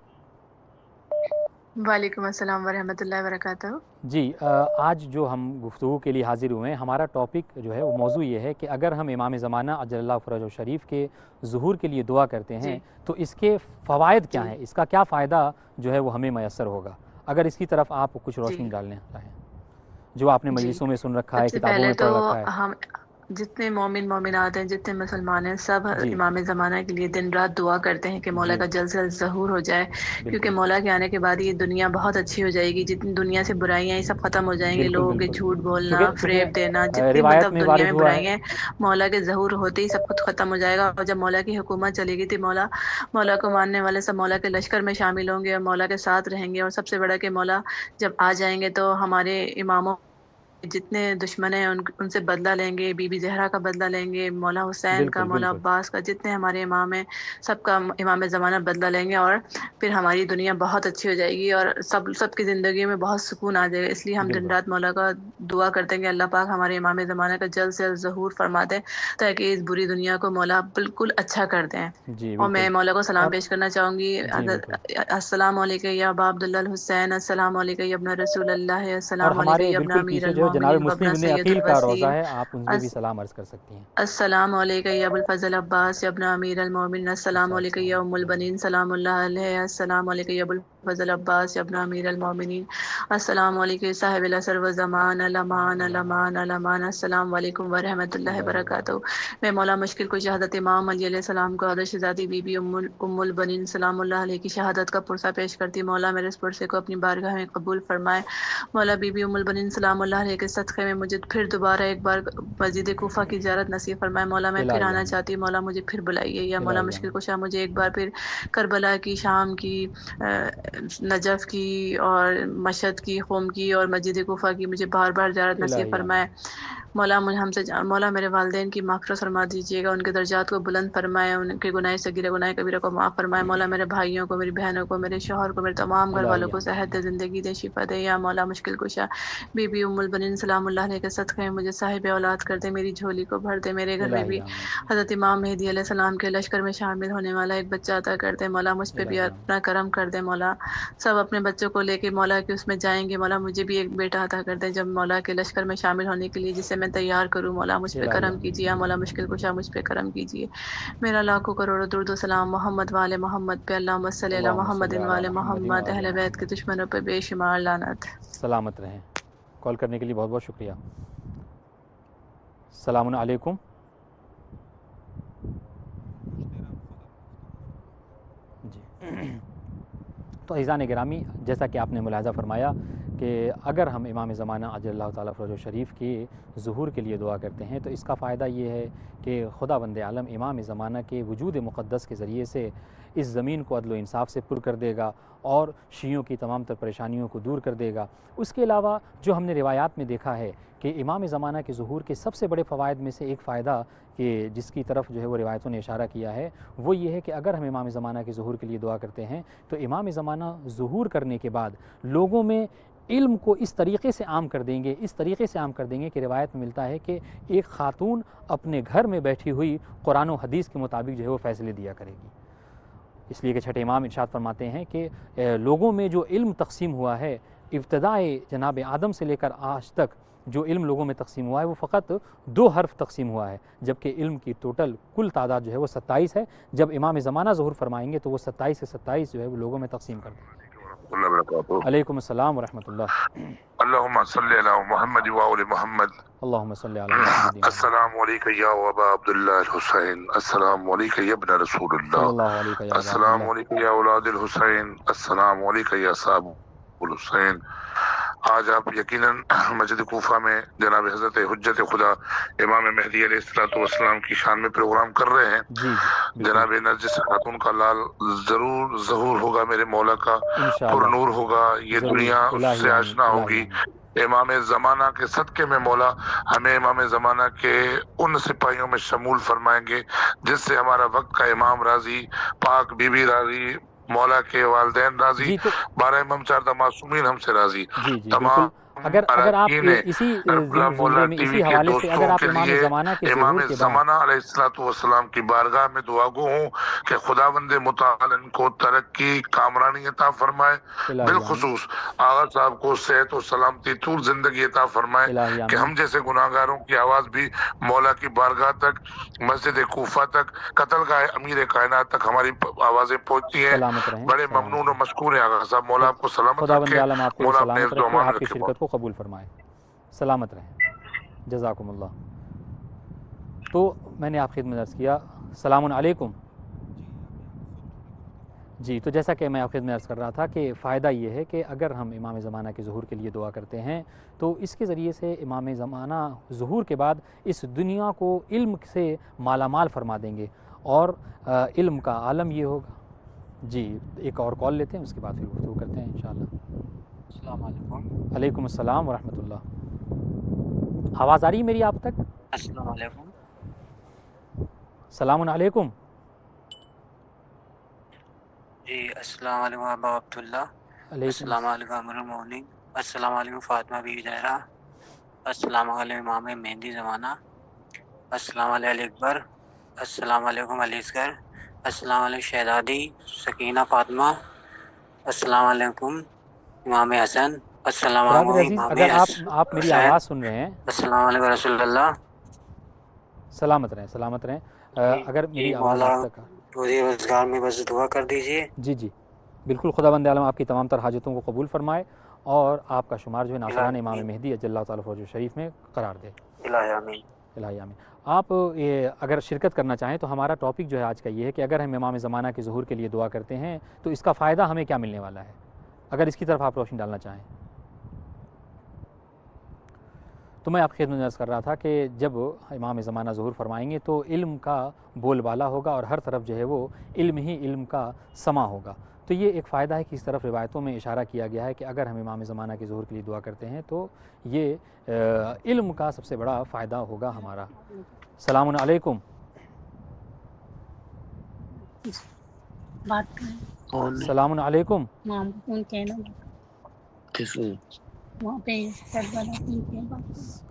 وعلیکم السلام ورحمۃ اللہ وبرکاتہ۔ جی آج جو ہم گفتگو کے لیے حاضر ہوئے ہیں، ہمارا ٹاپک جو ہے وہ موضوع یہ ہے کہ اگر ہم امام زمانہ عجل اللہ فرجہ شریف کے ظہور کے لیے دعا کرتے ہیں تو اس کے فوائد کیا ہیں، اس کا کیا فائدہ جو ہے وہ ہمیں میسر ہوگا؟ اگر اس کی طرف آپ کچھ روشنی ڈالنے چاہیں جو آپ نے مجلسوں میں سن رکھا ہے، سب سے کتابوں پہلے میں تو پڑھ رکھا ہے۔ ہم جتنے مومن مومنات ہیں، جتنے مسلمان ہیں، سب جی امام زمانہ کے لیے دن رات دعا کرتے ہیں کہ مولا جی کا جلد سے جلد ظہور ہو جائے، کیونکہ بالکل مولا کے آنے کے بعد یہ دنیا بہت اچھی ہو جائے گی، جتنی دنیا سے برائیاں یہ سب ختم ہو جائیں گے، بالکل لوگوں کے بالکل جھوٹ بولنا، چونکہ فریب دینا، جتنی روایت مطلب میں دنیا وارد میں ہوا ہے۔ برائیاں ہیں، مولا کے ظہور ہوتے ہی سب کچھ ختم ہو جائے گا، اور جب مولا کی حکومت چلے گی تو مولا کو ماننے والے سب مولا کے لشکر میں شامل ہوں گے اور مولا کے ساتھ رہیں گے، اور سب سے بڑا کہ مولا جب آ جائیں گے تو ہمارے اماموں جتنے دشمن ہیں ان سے بدلہ لیں گے، بی بی زہرا کا بدلہ لیں گے، مولا حسین کا، بالکل مولا بالکل عباس کا، جتنے ہمارے امام ہیں سب کا امام زمانہ بدلہ لیں گے، اور پھر ہماری دنیا بہت اچھی ہو جائے گی اور سب کی زندگی میں بہت سکون آ جائے گا۔ اس لیے ہم دن بالکل رات مولا کا دعا کرتے ہیں کہ اللہ پاک ہمارے امام زمانہ کا جلد سے جلد ظہور فرما دیں، تاکہ اس بری دنیا کو مولا بالکل اچھا کر دیں۔ جی اور میں بالکل۔ مولا کو سلام اور پیش کرنا چاہوں گی۔ جی بالکل۔ السلام علیکم یا ابا عبداللہ الحسین، السلام علیکم یا ابن رسول اللہ، اور السلام علیکم ہمارے یا ابن بالکل امیر پیچھے جو ہے جناب المومنین و مسلم ابن بن سید عقیل کا روضہ الوصیل، ہے، آپ ان میں بھی سلام عرض کر سکتی ہیں۔ السلام علیکم یا ابو الفضل عباس یا ابن امیر المومنین، السلام علیکم یا ام البنین، سلام اللہ علیہ، السلام علیکم یا ابو الفضل عباس یا ابن امیر المومنین، السلام علیکم صاحب العصر و زمان، الامان الامان الامان، السلام علیکم ورحمۃ اللہ وبرکاتہ۔ میں مولا مشکل کو شہادت امام علی علیہ السلام کو عادل شہزادی بی بی ام البنین سلام اللہ علیہ کی شہادت کا پرسہ پیش کرتی، مولا میرے اس پرسے کو اپنی بارگاہ میں قبول فرمائے۔ مولا بی بی ام البنین سلام اللہ علیہ کے صدقے میں مجھے پھر دوبارہ ایک بار مسجد کوفہ کی زیارت نصیب فرمائے۔ مولا میں پھر الہی آنا آمین، چاہتی ہوں، مولا مجھے پھر بلائیے، یا مولا الہی مشکل آمین، کشا مجھے ایک بار پھر کربلا کی، شام کی، نجف کی اور مشہد کی، قم کی اور مسجد کوفہ کی مجھے بار بار زیارت نصیب الہی فرمائے۔ آمین، مولا میرے والدین کی مغفرت فرما دیجیے گا، ان کے درجات کو بلند فرمائے، ان کے گناہ صغیرہ گناہ کبیرہ کو معاف فرمائے۔ مولا میرے بھائیوں کو، میری بہنوں کو، میرے شوہر کو، میرے تمام گھر والوں الہی کو آمین، صحت دے، زندگی دے، شفا دے، یا مولا مشکل کشا بی بی ام البنین سلام اللہ علیہ کے صدقے میں مجھے صاحب اولاد کر دے، میری جھولی کو بھر دے، میرے گھر میں الہی بھی آمین، حضرت امام مہدی علیہ السلام کے لشکر میں شامل ہونے والا ایک بچہ عطا کر دے، مولا مجھ پہ بھی الہی آمین، اپنا کرم کر دے، مولا سب اپنے بچوں کو لے کے مولا کہ اس میں جائیں گے، مولا مجھے بھی ایک بیٹا عطا کر دے جب مولا کے لشکر میں شامل ہونے کے لیے، جسے میں تیار کروں، مولا مجھ پہ الہی کرم آمین، کیجیے، مولا مشکل کشا مجھ پہ کرم کیجیے۔ میرا لاکھوں کروڑوں درود و سلام محمد والے محمد پہ، اللہم صلی علی اللہم محمد صلی علی والے محمد و محمد، آل اہل بیت کے محمد۔ دشمنوں پہ بے شمار لعنت۔ سلامت رہیں۔ कॉल करने के लिए बहुत बहुत शुक्रिया। अस्सलाम वालेकुम। जी तो अज़ीज़ान गिरामी, जैसा कि आपने मुलाज़ा फरमाया कि अगर हम इमाम ज़माना अजल्लल्लाहु ताला फ़रजो शरीफ के ज़ुहूर के लिए दुआ करते हैं तो इसका फ़ायदा ये है कि खुदावंद आलम इमाम ज़माना के वजूद मुक़द्दस के ज़रिए से इस ज़मीन को अदल व इंसाफ से पुर कर देगा और शियों की तमाम तर परेशानियों को दूर कर देगा। उसके अलावा जो हमने रिवायात में देखा है कि इमाम ज़माना के ज़ुहूर के सबसे बड़े फ़वाइद में से एक फ़ायदा कि जिसकी तरफ जो है वो रिवायतों ने इशारा किया है वो ये है कि अगर हम इमाम ज़माना के ज़ुहूर के लिए दुआ करते हैं तो इमाम ज़माना ज़ुहूर करने के बाद लोगों में इल्म को इस तरीक़े से आम कर देंगे, इस तरीक़े से आम कर देंगे कि रिवायत में मिलता है कि एक ख़ातून अपने घर में बैठी हुई कुरान व हदीस के मुताबिक जो है वो फ़ैसले दिया करेगी। इसलिए कि छठे इमाम इरशाद फरमाते हैं कि लोगों में जो इल्म तक़सीम हुआ है इब्तदाए जनाब आदम से लेकर आज तक जो इल्म लोगों में तक़सीम हुआ है वो फ़कत 2 हर्फ तक़सीम हुआ है, जबकि इल्म की टोटल कुल तादाद जो है वो 27 है। जब इमाम ज़माना ज़ुहूर फरमाएंगे तो वो 27 से 27 जो है वो लोगों में तक़सीम कर देंगे। अलैकुम अस्सलाम व रहमतुल्लाह। अल्लाहुम्मा सल्ली अला मुहम्मद व आले मुहम्मद। अल्लाहुम्मा सल्ली अला मुहम्मद। अस्सलामु अलैका या अबा अब्दुल्लाह अल-हुसैन, अस्सलामु अलैका या इब्न रसूलुल्लाह, अस्सलामु अलैका या औलाद अल-हुसैन, अस्सलामु अलैका या साहिबुल हुसैन। आज आप यकीनन मस्जिद कूफा में जनाब हज़रत हुज्जत खुदा इमाम मेहदी अलैहिस्सलाम की शान में प्रोग्राम कर रहे हैं। जनाब नरजिस खातून का लाल जरूर ज़हूर होगा, मेरे मौला का पुरनूर होगा, ये दुनिया उससे आशना होगी। इमाम ज़माना के सदक़े में मौला हमें इमाम ज़माना के उन सिपाहियों में शमूल फरमाएंगे जिससे हमारा वक्त का इमाम राजी, पाक बीबी राजी, मौला के वालिदैन राजी, 12 इमाम 4 मासूमीन हमसे राजी। तमाम अगर आप इसी हवाले से अगर आप इमाम ज़माना के इमाम ज़माना अलैहिस्सलाम की बारगाह में दुआ गो हूँ कि खुदावंद मुताल इनको तरक्की कामरानी अता फरमाए, बिलखुसूस आगा साहब को सेहत और सलामती तूल जिंदगी अता फरमाए कि हम जैसे गुनाहगारों की आवाज़ भी मौला की बारगाह तक, मस्जिद कूफा तक, कत्लगाह अमीर कायनात तक हमारी आवाज़ें पहुँचती हैं। बड़े ममनून और मशकूर हैं आगा साहब। मौला आपको सलामत रखे, मौला अपने दुआमान रखे, कबूल फरमाए, सलामत रहें, जज़ाकुमुल्लाह। तो मैंने आप खिदमत अर्ज़ किया सलामुन अलैकुम। जी तो जैसा कि मैं आप खिदमत अर्ज़ कर रहा था कि फ़ायदा ये है कि अगर हम इमाम ज़माना के ज़ुहूर के लिए दुआ करते हैं तो इसके ज़रिए से इमाम ज़माना ज़ुहूर के बाद इस दुनिया को इल्म से मालामाल फरमा देंगे और इल्म का आलम ये होगा। जी एक और कॉल लेते हैं, उसके बाद फिर गुफ्तगू करते हैं इंशाअल्लाह। अलैकुम अस्सलाम व रहमतुल्लाह। आवाज़ आ रही है मेरी आप तक? अस्सलाम वालेकुम। सलामुन अलैकुम। जी अस्सलाम वालेकुम अबा अब्दुल्लाह, अस्सलाम वालेकुम अमीरुल मोमिनीन, अस्सलाम वालेकुम फातिमा बीवी ज़हरा, अस्सलाम वालेकुम इमाम मेहदी ज़माना, अस्सलाम वालेकुम अली अकबर, अस्सलाम वालेकुम अली असगर, अस्सलाम वालेकुम शहज़ादी सकीना फातिमा, अस्सलाम वालेकुम इमाम हसन, अस्सलाम वालेकुम। अगर आप मेरी आवाज़ सुन रहे हैं, अस्सलाम वालेकुम रसूलुल्लाह। सलामत रहें, सलामत रहें। अगर मेरी आवाज़ आप तक रोज़गार में बस दुआ कर दीजिए। जी जी बिल्कुल, खुदावंद आलम आपकी तमाम तर हाजतों को कबूल फरमाए और आपका शुमार जो है नासरान इमाम मेहदी अजल्लाहु ताला फ़रजो शरीफ में करार दे। इलाही आमीन, इलाही आमीन। आप ये अगर शिरकत करना चाहें तो हमारा टॉपिक जो है आज का ये है कि अगर हम इमाम ज़माना के ज़ुहूर के लिए दुआ करते हैं तो इसका फ़ायदा हमें क्या मिलने वाला है, अगर इसकी तरफ आप रोशनी डालना चाहें। तो मैं आपकी खिदमत में अर्ज़ कर रहा था कि जब इमाम ज़माना ज़ुहूर फरमाएंगे तो इल्म का बोलबाला होगा और हर तरफ जो है वो इल्म ही इल्म का समा होगा। तो ये एक फ़ायदा है कि इस तरफ रिवायतों में इशारा किया गया है कि अगर हम इमाम ज़माना के ज़ुहूर के लिए दुआ करते हैं तो ये इल्म का सबसे बड़ा फ़ायदा होगा हमारा। सलामुन अलैकुम। सलामुन अलैकुम।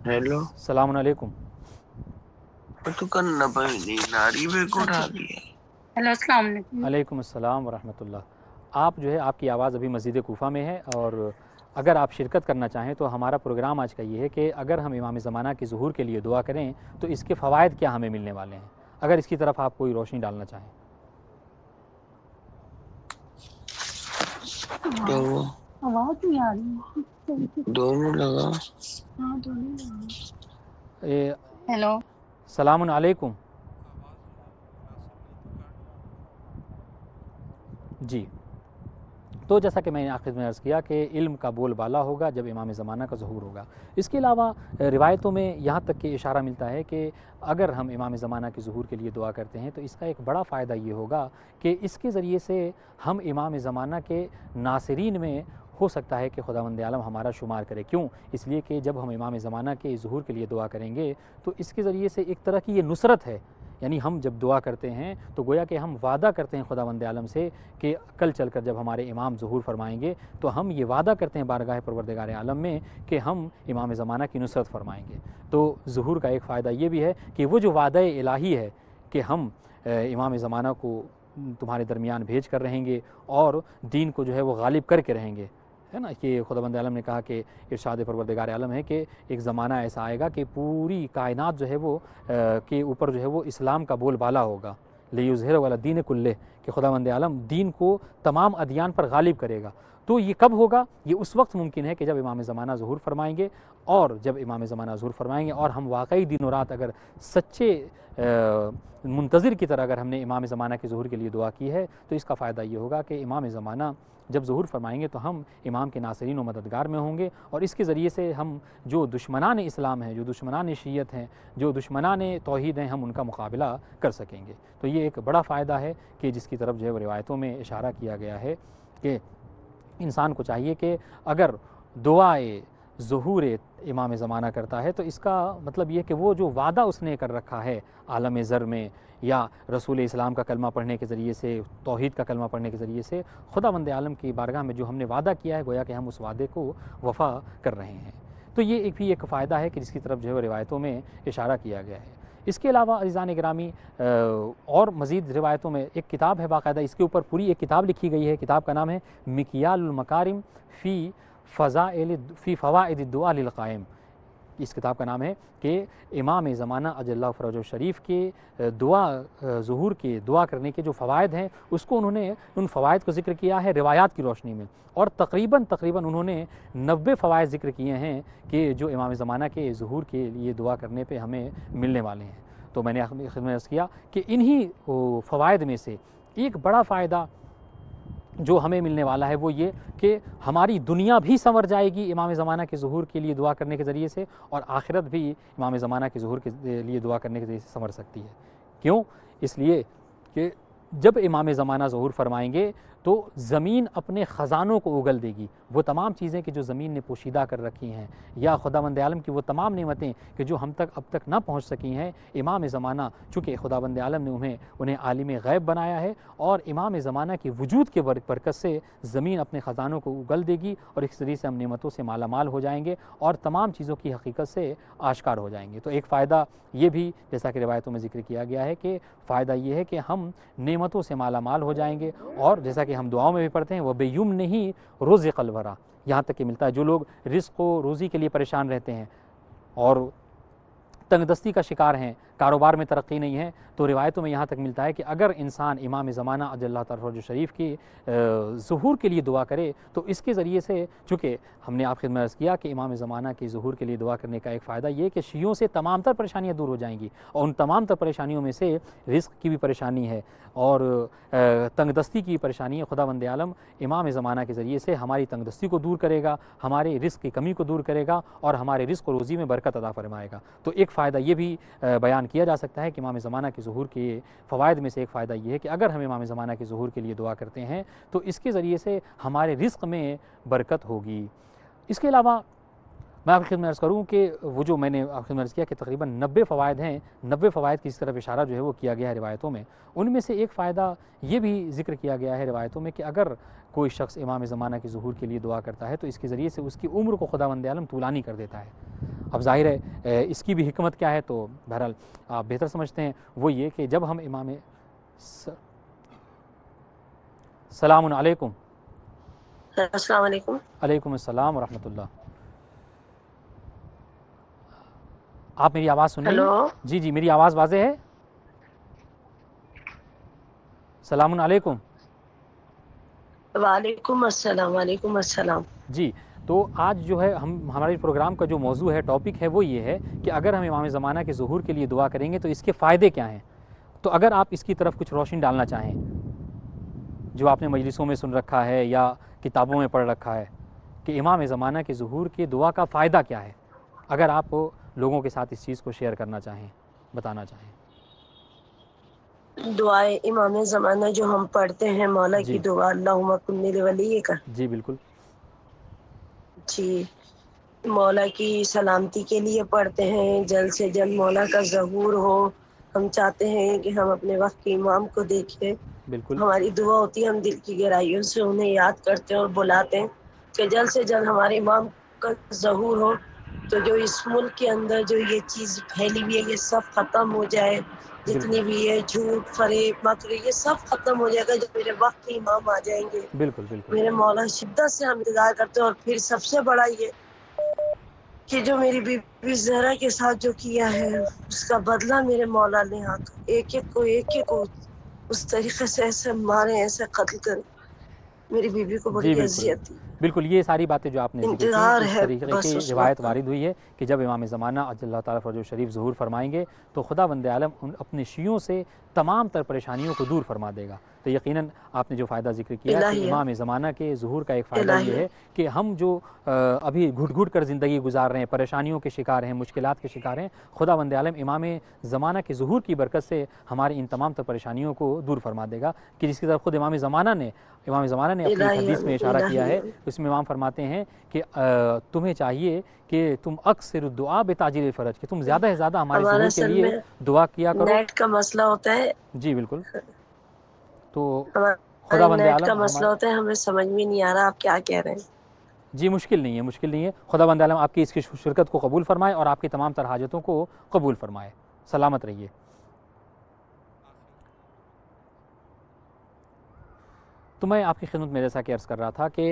हेलो सलामुन अलैकुम। तो करना पड़ी नारी पे को उठा दिया। हेलो अस्सलाम वालेकुम। अलैकुम अस्सलाम व रहमतुल्लाह। आप जो है आपकी आवाज़ अभी मस्जिद कूफा में है और अगर आप शिरकत करना चाहें तो हमारा प्रोग्राम आज का ये है कि अगर हम इमाम ज़माना के ज़ुहूर के लिए दुआ करें तो इसके फ़वाइद क्या हमें मिलने वाले हैं, अगर इसकी तरफ आप कोई रोशनी डालना चाहें। तो आवाज नहीं आ रही। दोनों लगा। हाँ दोनों लगा। हेलो, सलामुन अलैकुम। जी, तो जैसा कि मैंने आखिर में अर्ज़ किया कि इल्म का बोलबाला होगा जब इमाम ज़माना का ज़हूर होगा। इसके अलावा रिवायतों में यहाँ तक कि इशारा मिलता है कि अगर हम इमाम ज़माना के ज़हूर के लिए दुआ करते हैं तो इसका एक बड़ा फ़ायदा ये होगा कि इसके ज़रिए से हम इमाम ज़माना के नासिरीन में हो सकता है कि खुदावंद आलम हमारा शुमार करे। क्यों? इसलिए कि जब हम इमाम ज़माना के ज़हूर के लिए दुआ करेंगे तो इसके ज़रिए से एक तरह की ये नुसरत है, यानी हम जब दुआ करते हैं तो गोया कि हम वादा करते हैं खुदावंद आलम से कि कल चलकर जब हमारे इमाम ज़हूर फरमाएंगे तो हम ये वादा करते हैं बारगाह परवरदिगार आलम में कि हम इमाम ज़माना की नुसरत फरमाएंगे। तो ज़हूर का एक फ़ायदा ये भी है कि वो जो वादा इलाही है कि हम इमाम ज़माना को तुम्हारे दरमियान भेज कर रहेंगे और दीन को जो है वो गालिब करके रहेंगे, है ना, कि खुदावंद आलम ने कहा कि इरशाद परवरदिगार आलम है कि एक ज़माना ऐसा आएगा कि पूरी कायनात जो है वो के ऊपर जो है वो इस्लाम का बोलबाला होगा, लियुज़हिर वाला दीन कुल्ले, कि खुदावंद आलम दीन को तमाम अदियान पर गालिब करेगा। तो ये कब होगा? ये उस वक्त मुमकिन है कि जब इमाम ज़माना ज़हूर फरमाएंगे, और जब इमाम ज़माना ज़हूर फरमाएंगे और हम वाकई दिन और रात अगर सच्चे मुंतज़िर की तरह अगर हमने इमाम ज़माना के ज़हूर के लिए दुआ की है तो इसका फ़ायदा ये होगा कि इमाम ज़माना जब ज़हूर फरमाएंगे तो हम इमाम के नासरीन व मददगार में होंगे, और इसके ज़रिए से हम जो दुश्मनान इस्लाम हैं, जो दुश्मनान शीयत हैं, जो दुश्मनान तौहीद हैं, हम उनका मुकाबला कर सकेंगे। तो ये एक बड़ा फ़ायदा है कि जिसकी तरफ जो है वो रिवायतों में इशारा किया गया है कि इंसान को चाहिए कि अगर दुआए ज़हूर इमाम ज़माना करता है तो इसका मतलब ये कि वो जो वादा उसने कर रखा है आलम ज़र में या रसूल इस्लाम का कलमा पढ़ने के ज़रिए से, तौहीद का कलमा पढ़ने के ज़रिए से खुदावंद आलम की बारगाह में जो हमने वादा किया है गोया कि हम उस वादे को वफ़ा कर रहे हैं। तो ये एक भी एक फ़ायदा है कि जिसकी तरफ जो है रिवायतों में इशारा किया गया है। इसके अलावा अज़ीज़ान गिरामी और मज़ीद रिवायतों में एक किताब है बाकायदा, इसके ऊपर पूरी एक किताब लिखी गई है। किताब का नाम है मिकियालुल मकारिम फ़ी फ़वाइद दुआ लिल क़ाइम। इस किताब का नाम है कि इमाम ज़माना अजल्ला फ़रजो शरीफ के दुआ ज़हूर के दुआ करने के जो फ़वाइद हैं उसको उन्होंने उन फ़वाइद को ज़िक्र किया है रिवायात की रोशनी में, और तकरीबन उन्होंने 90 फ़वाइद ज़िक्र किए हैं कि जो इमाम ज़माना के ज़हूर के लिए दुआ करने पे हमें मिलने वाले हैं। तो मैंने खिदमत में अर्ज़ किया कि इन्हीं फ़वाइद में से एक बड़ा फ़ायदा जो हमें मिलने वाला है वो ये कि हमारी दुनिया भी संवर जाएगी इमाम ज़माना के ज़हूर के लिए दुआ करने के ज़रिए से, और आखिरत भी इमाम ज़माना के ज़हूर के लिए दुआ करने के ज़रिए से संवर सकती है। क्यों? इसलिए कि जब इमाम ज़माना ज़हूर फरमाएंगे तो ज़मीन अपने ख़ज़ानों को उगल देगी। वो तमाम चीज़ें कि जो ज़मीन ने पोशीदा कर रखी हैं, या खुदावंद आलम की वो तमाम नेमतें कि जो हम तक अब तक ना पहुँच सकी हैं, इमाम ज़माना चूँकि खुदावंद आलम ने उन्हें आलिम ग़ैब बनाया है, और इमाम ज़माना के वजूद के बरकत से ज़मीन अपने ख़ज़ानों को उगल देगी, और इस ज़रिए से हम नेमतों से माला माल हो जाएंगे और तमाम चीज़ों की हकीकत से आश्कार हो जाएंगे। तो एक फ़ायदा ये भी जैसा कि रिवायतों में ज़िक्र किया गया है कि फ़ायदा ये है कि हम नेमतों से माला माल हो जाएंगे, और जैसा कि हम दुआओं में भी पढ़ते हैं वह बेयुम नहीं रोज़क़ल वरा, यहाँ तक कि मिलता है जो लोग रिज़्क़ व रोज़ी के लिए परेशान रहते हैं और तंगदस्ती का शिकार हैं, कारोबार में तरक्की नहीं है, तो रिवायतों में यहाँ तक मिलता है कि अगर इंसान इमाम ज़माना अजल्ला तआला शरीफ की ज़हूर के लिए दुआ करे तो इसके ज़रिए से, चूँकि हमने आप खिदमत में अर्ज़ किया कि इमाम ज़माना की ज़हूर के लिए दुआ करने का एक फ़ायदा ये कि शियों से तमाम तर परेशानियाँ दूर हो जाएंगी, और उन तमाम तर परेशानियों में से रिज़्क़ की भी परेशानी है और तंगदस्ती की परेशानी है। खुदावंद आलम इमाम ज़माना के ज़रिए से हमारी तंगदस्ती को दूर करेगा, हमारे रिज़्क़ की कमी को दूर करेगा और हमारे रिज़्क़ और रोज़ी में बरकत अता फरमाएगा। तो एक फ़ायदा ये भी बयान किया जा सकता है कि इमाम ज़माना के ज़हूर के फ़वाइद में से एक फ़ायदा ये है कि अगर हम इमाम ज़माना के ज़हूर के लिए दुआ करते हैं तो इसके ज़रिए से हमारे रिज़्क़ में बरकत होगी। इसके अलावा मैं आपकी खिदमत में अर्ज़ करूँ कि वो जो मैंने आपकी खिदमत में अर्ज़ किया कि तकरीबन 90 फ़वाइद हैं, 90 फ़वाइद की इस तरफ इशारा जो है वो किया गया है रिवायतों में। उनमें से एक फ़ायदा ये भी ज़िक्र किया गया है रिवायतों में कि अगर कोई शख्स इमाम ज़माना के ज़हूर के लिए दुआ करता है तो इसके ज़रिए से उसकी उम्र को खुदावंद आलम तूलानी कर देता है। अब ज़ाहिर है इसकी भी हिकमत क्या है, तो बहरहाल आप बेहतर समझते हैं, वो ये कि जब हम इमाम सलामुन अलैकुम। अस्सलाम वालेकुम। अलैकुम अस्सलाम व रहमतुल्लाह। आप मेरी आवाज़ सुन रही हैं? हेलो। जी जी, मेरी आवाज़ वाज़े है? सलामुन अलैकुम। वालेकुम अस्सलाम। जी, तो आज जो है हमारे प्रोग्राम का जो मौजू है, टॉपिक है, वो ये है कि अगर हम इमाम ज़माना के ज़ुहूर के लिए दुआ करेंगे तो इसके फ़ायदे क्या हैं। तो अगर आप इसकी तरफ कुछ रोशनी डालना चाहें, जो आपने मजलिसों में सुन रखा है या किताबों में पढ़ रखा है कि इमाम ज़माना के ज़ुहूर के दुआ का फ़ायदा क्या है, अगर आप लोगों के साथ इस चीज़ को शेयर करना चाहें, बताना चाहें। दुआए इमाम ज़माना जो हम पढ़ते हैं, मौला की दुआ, अल्लाहुम्मा कुन्नी वली का। जी बिल्कुल जी, मौला की सलामती के लिए पढ़ते हैं, जल्द से जल्द मौला का ज़हूर हो। हम चाहते हैं कि हम अपने वक्त के इमाम को देखें। बिल्कुल हमारी दुआ होती है, हम दिल की गहराइयों से उन्हें याद करते हैं और बुलाते हैं कि जल्द से जल्द हमारे इमाम का ज़हूर हो, तो जो इस मुल्क के अंदर जो ये चीज़ फैली हुई है, ये सब ख़त्म हो जाए। जितनी भी है झूठ, फरेब, मकर, ये सब ख़त्म हो जाएगा जब मेरे वक्त के इमाम आ जाएंगे। बिल्कुल बिल्कुल मेरे मौला शिद्दत से हम इंतज़ार करते हैं। और फिर सबसे बड़ा ये कि जो मेरी बीबी ज़हरा के साथ जो किया है, उसका बदला मेरे मौला ने आकर एक एक को उस तरीके से ऐसे मारे, ऐसे कत्ल करे। मेरी बीबी को बड़ी अज़ियत थी। बिल्कुल, ये सारी बातें जो आपने ज़िक्र की, इस तरीके की रिवायत वारिद हुई है कि जब इमाम ज़माना अल्लाह ताला फरजो शरीफ ज़ुहूर फरमाएंगे तो खुदावंद आलम अपने शियों से तमाम तर परेशानियों को दूर फरमा देगा। तो यकीनन आपने जो फ़ायदा जिक्र किया कि इमाम ज़माना के ज़ुहूर का एक फ़ायदा ये है कि हम जो अभी घुट घुट कर ज़िंदगी गुजार रहे हैं, परेशानियों के शिकार हैं, मुश्किलात के शिकार हैं, खुदावंद आलम इमाम ज़माना के ज़ुहूर की बरकत से हमारी इन तमाम तर परेशानियों को दूर फरमा देगा। कि जिसकी तरफ खुद इमाम ज़माना ने अपनी हदीस में इशारा किया है, उसमें इमाम फरमाते हैं कि तुम्हें चाहिए कि तुम अक्सर दुआ बेताजिल फ़रज, कि तुम ज़्यादा से ज़्यादा हमारे ज़ुहूर के लिए दुआ किया करो। नेट का मसला होता है। जी बिल्कुल, तो खुदावंद आलम का मसला होता है, हमें समझ में नहीं आ रहा आप क्या कह रहे हैं। जी मुश्किल नहीं है। खुदावंद आलम आपकी इसकी शिरकत को कबूल फरमाए और आपकी तमाम तर हाजतों को कबूल फरमाए। सलामत रहिए। तो मैं आपकी खिदमत में जैसा कि अर्ज़ कर रहा था कि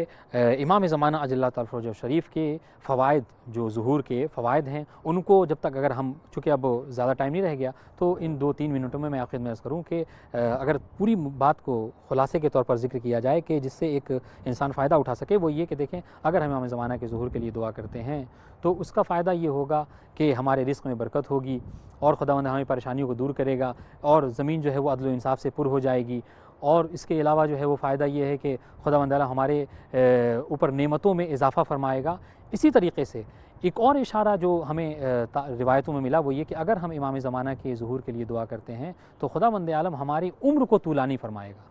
इमाम ज़माना अल्लाह ताला फरजो शरीफ के फ़वाइद, जो ज़ुहूर के फ़वाइद हैं, उनको जब तक अगर हम, चूँकि अब ज़्यादा टाइम नहीं रह गया, तो इन 2-3 मिनटों में मैं आपकी खिदमत में अर्ज़ करूँ कि अगर पूरी बात को खुलासे के तौर पर ज़िक्र किया जाए कि जिससे एक इंसान फ़ायदा उठा सके, वो ये कि देखें, अगर हम इमाम ज़माना के ज़ुहूर के लिए दुआ करते हैं तो उसका फ़ायदा ये होगा कि हमारे रिज़्क़ में बरकत होगी और खुदावंद हमारी परेशानियों को दूर करेगा और ज़मीन जो है वो अदल व इंसाफ़ से पुर हो जाएगी। और इसके अलावा जो है वो फ़ायदा ये है कि खुदावंद ताला हमारे ऊपर नेमतों में इजाफ़ा फरमाएगा। इसी तरीके से एक और इशारा जो हमें रिवायतों में मिला वो ये कि अगर हम इमाम ज़माना के ज़ुहूर के लिए दुआ करते हैं तो खुदावंद आलम हमारी उम्र को तूलानी फरमाएगा।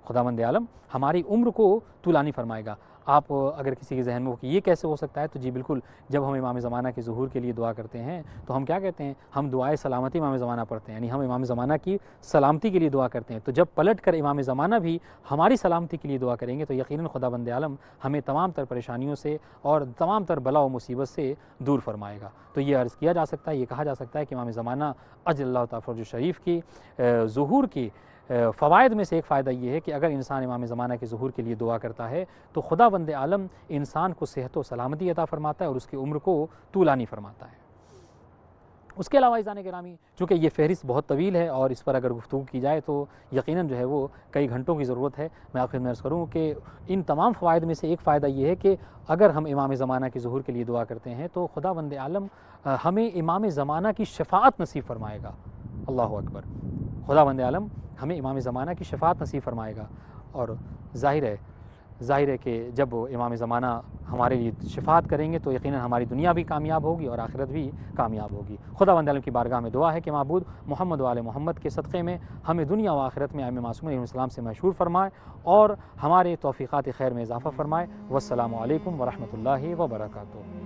खुदावंद आलम हमारी उम्र को तूलानी फरमाएगा। आप अगर किसी के जहन में हो कि ये कैसे हो सकता है, तो जी बिल्कुल, जब हम इमाम ज़माना के ज़ुहूर के लिए दुआ करते हैं तो हम क्या कहते हैं, हम दुआए सलामती इमाम ज़माना पढ़ते हैं, यानी हम इमाम ज़माना की सलामती के लिए दुआ करते हैं। तो जब पलट कर इमाम ज़माना भी हमारी सलामती के लिए दुआ करेंगे तो यकीनन खुदावंद आलम हमें तमाम तर परेशानियों से और तमाम तर बला व मुसीबत से दूर फरमाएगा। तो ये अर्ज़ किया जा सकता है, ये कहा जा सकता है कि इमाम ज़माना अल्लाह ताला फरजो शरीफ की ज़ुहूर की फ़वाइद में से एक फ़ायदा ये है कि अगर इंसान इमाम ज़माना के ज़ुहूर के लिए दुआ करता है तो खुदावंद आलम इंसान को सेहत व सलामती अता फ़रमाता है और उसकी उम्र को तूलानी फ़रमाता है। उसके अलावा इज़ान गिरामी, चूँकि ये फ़हरिस्त बहुत तवील है और इस पर अगर गुफ्तगू की जाए तो यकीनन जो है वो कई घंटों की ज़रूरत है। मैं आपको अर्ज़ करूँ कि इन तमाम फ़वाइद में से एक फ़ायदा ये है कि अगर हम इमाम ज़माना के ज़ुहूर के लिए दुआ करते हैं तो खुदावंद आलम हमें इमाम ज़माना की शफ़ाअत नसीब फ़रमाएगा। अल्लाहु अकबर। खुदावंद आलम हमें इमाम ज़माना की शफ़ाअत नसीब फ़रमाएगा और ज़ाहिर है कि जब इमाम ज़माना हमारे लिए शफ़ाअत करेंगे तो यकीनन हमारी दुनिया भी कामयाब होगी और आखिरत भी कामयाब होगी। खुदावंद आलम की बारगाह में दुआ है कि माबूद मोहम्मद व आले मोहम्मद के सदक़े में हमें दुनिया व आखिरत में आइम मासूम अलैहिस्सलाम से मशहूर फरमाए और हमारे तौफ़ीक़ात खैर में इज़ाफ़ा फरमाए। वस्सलामु अलैकुम व रहमतुल्लाहि व बरकातुहू।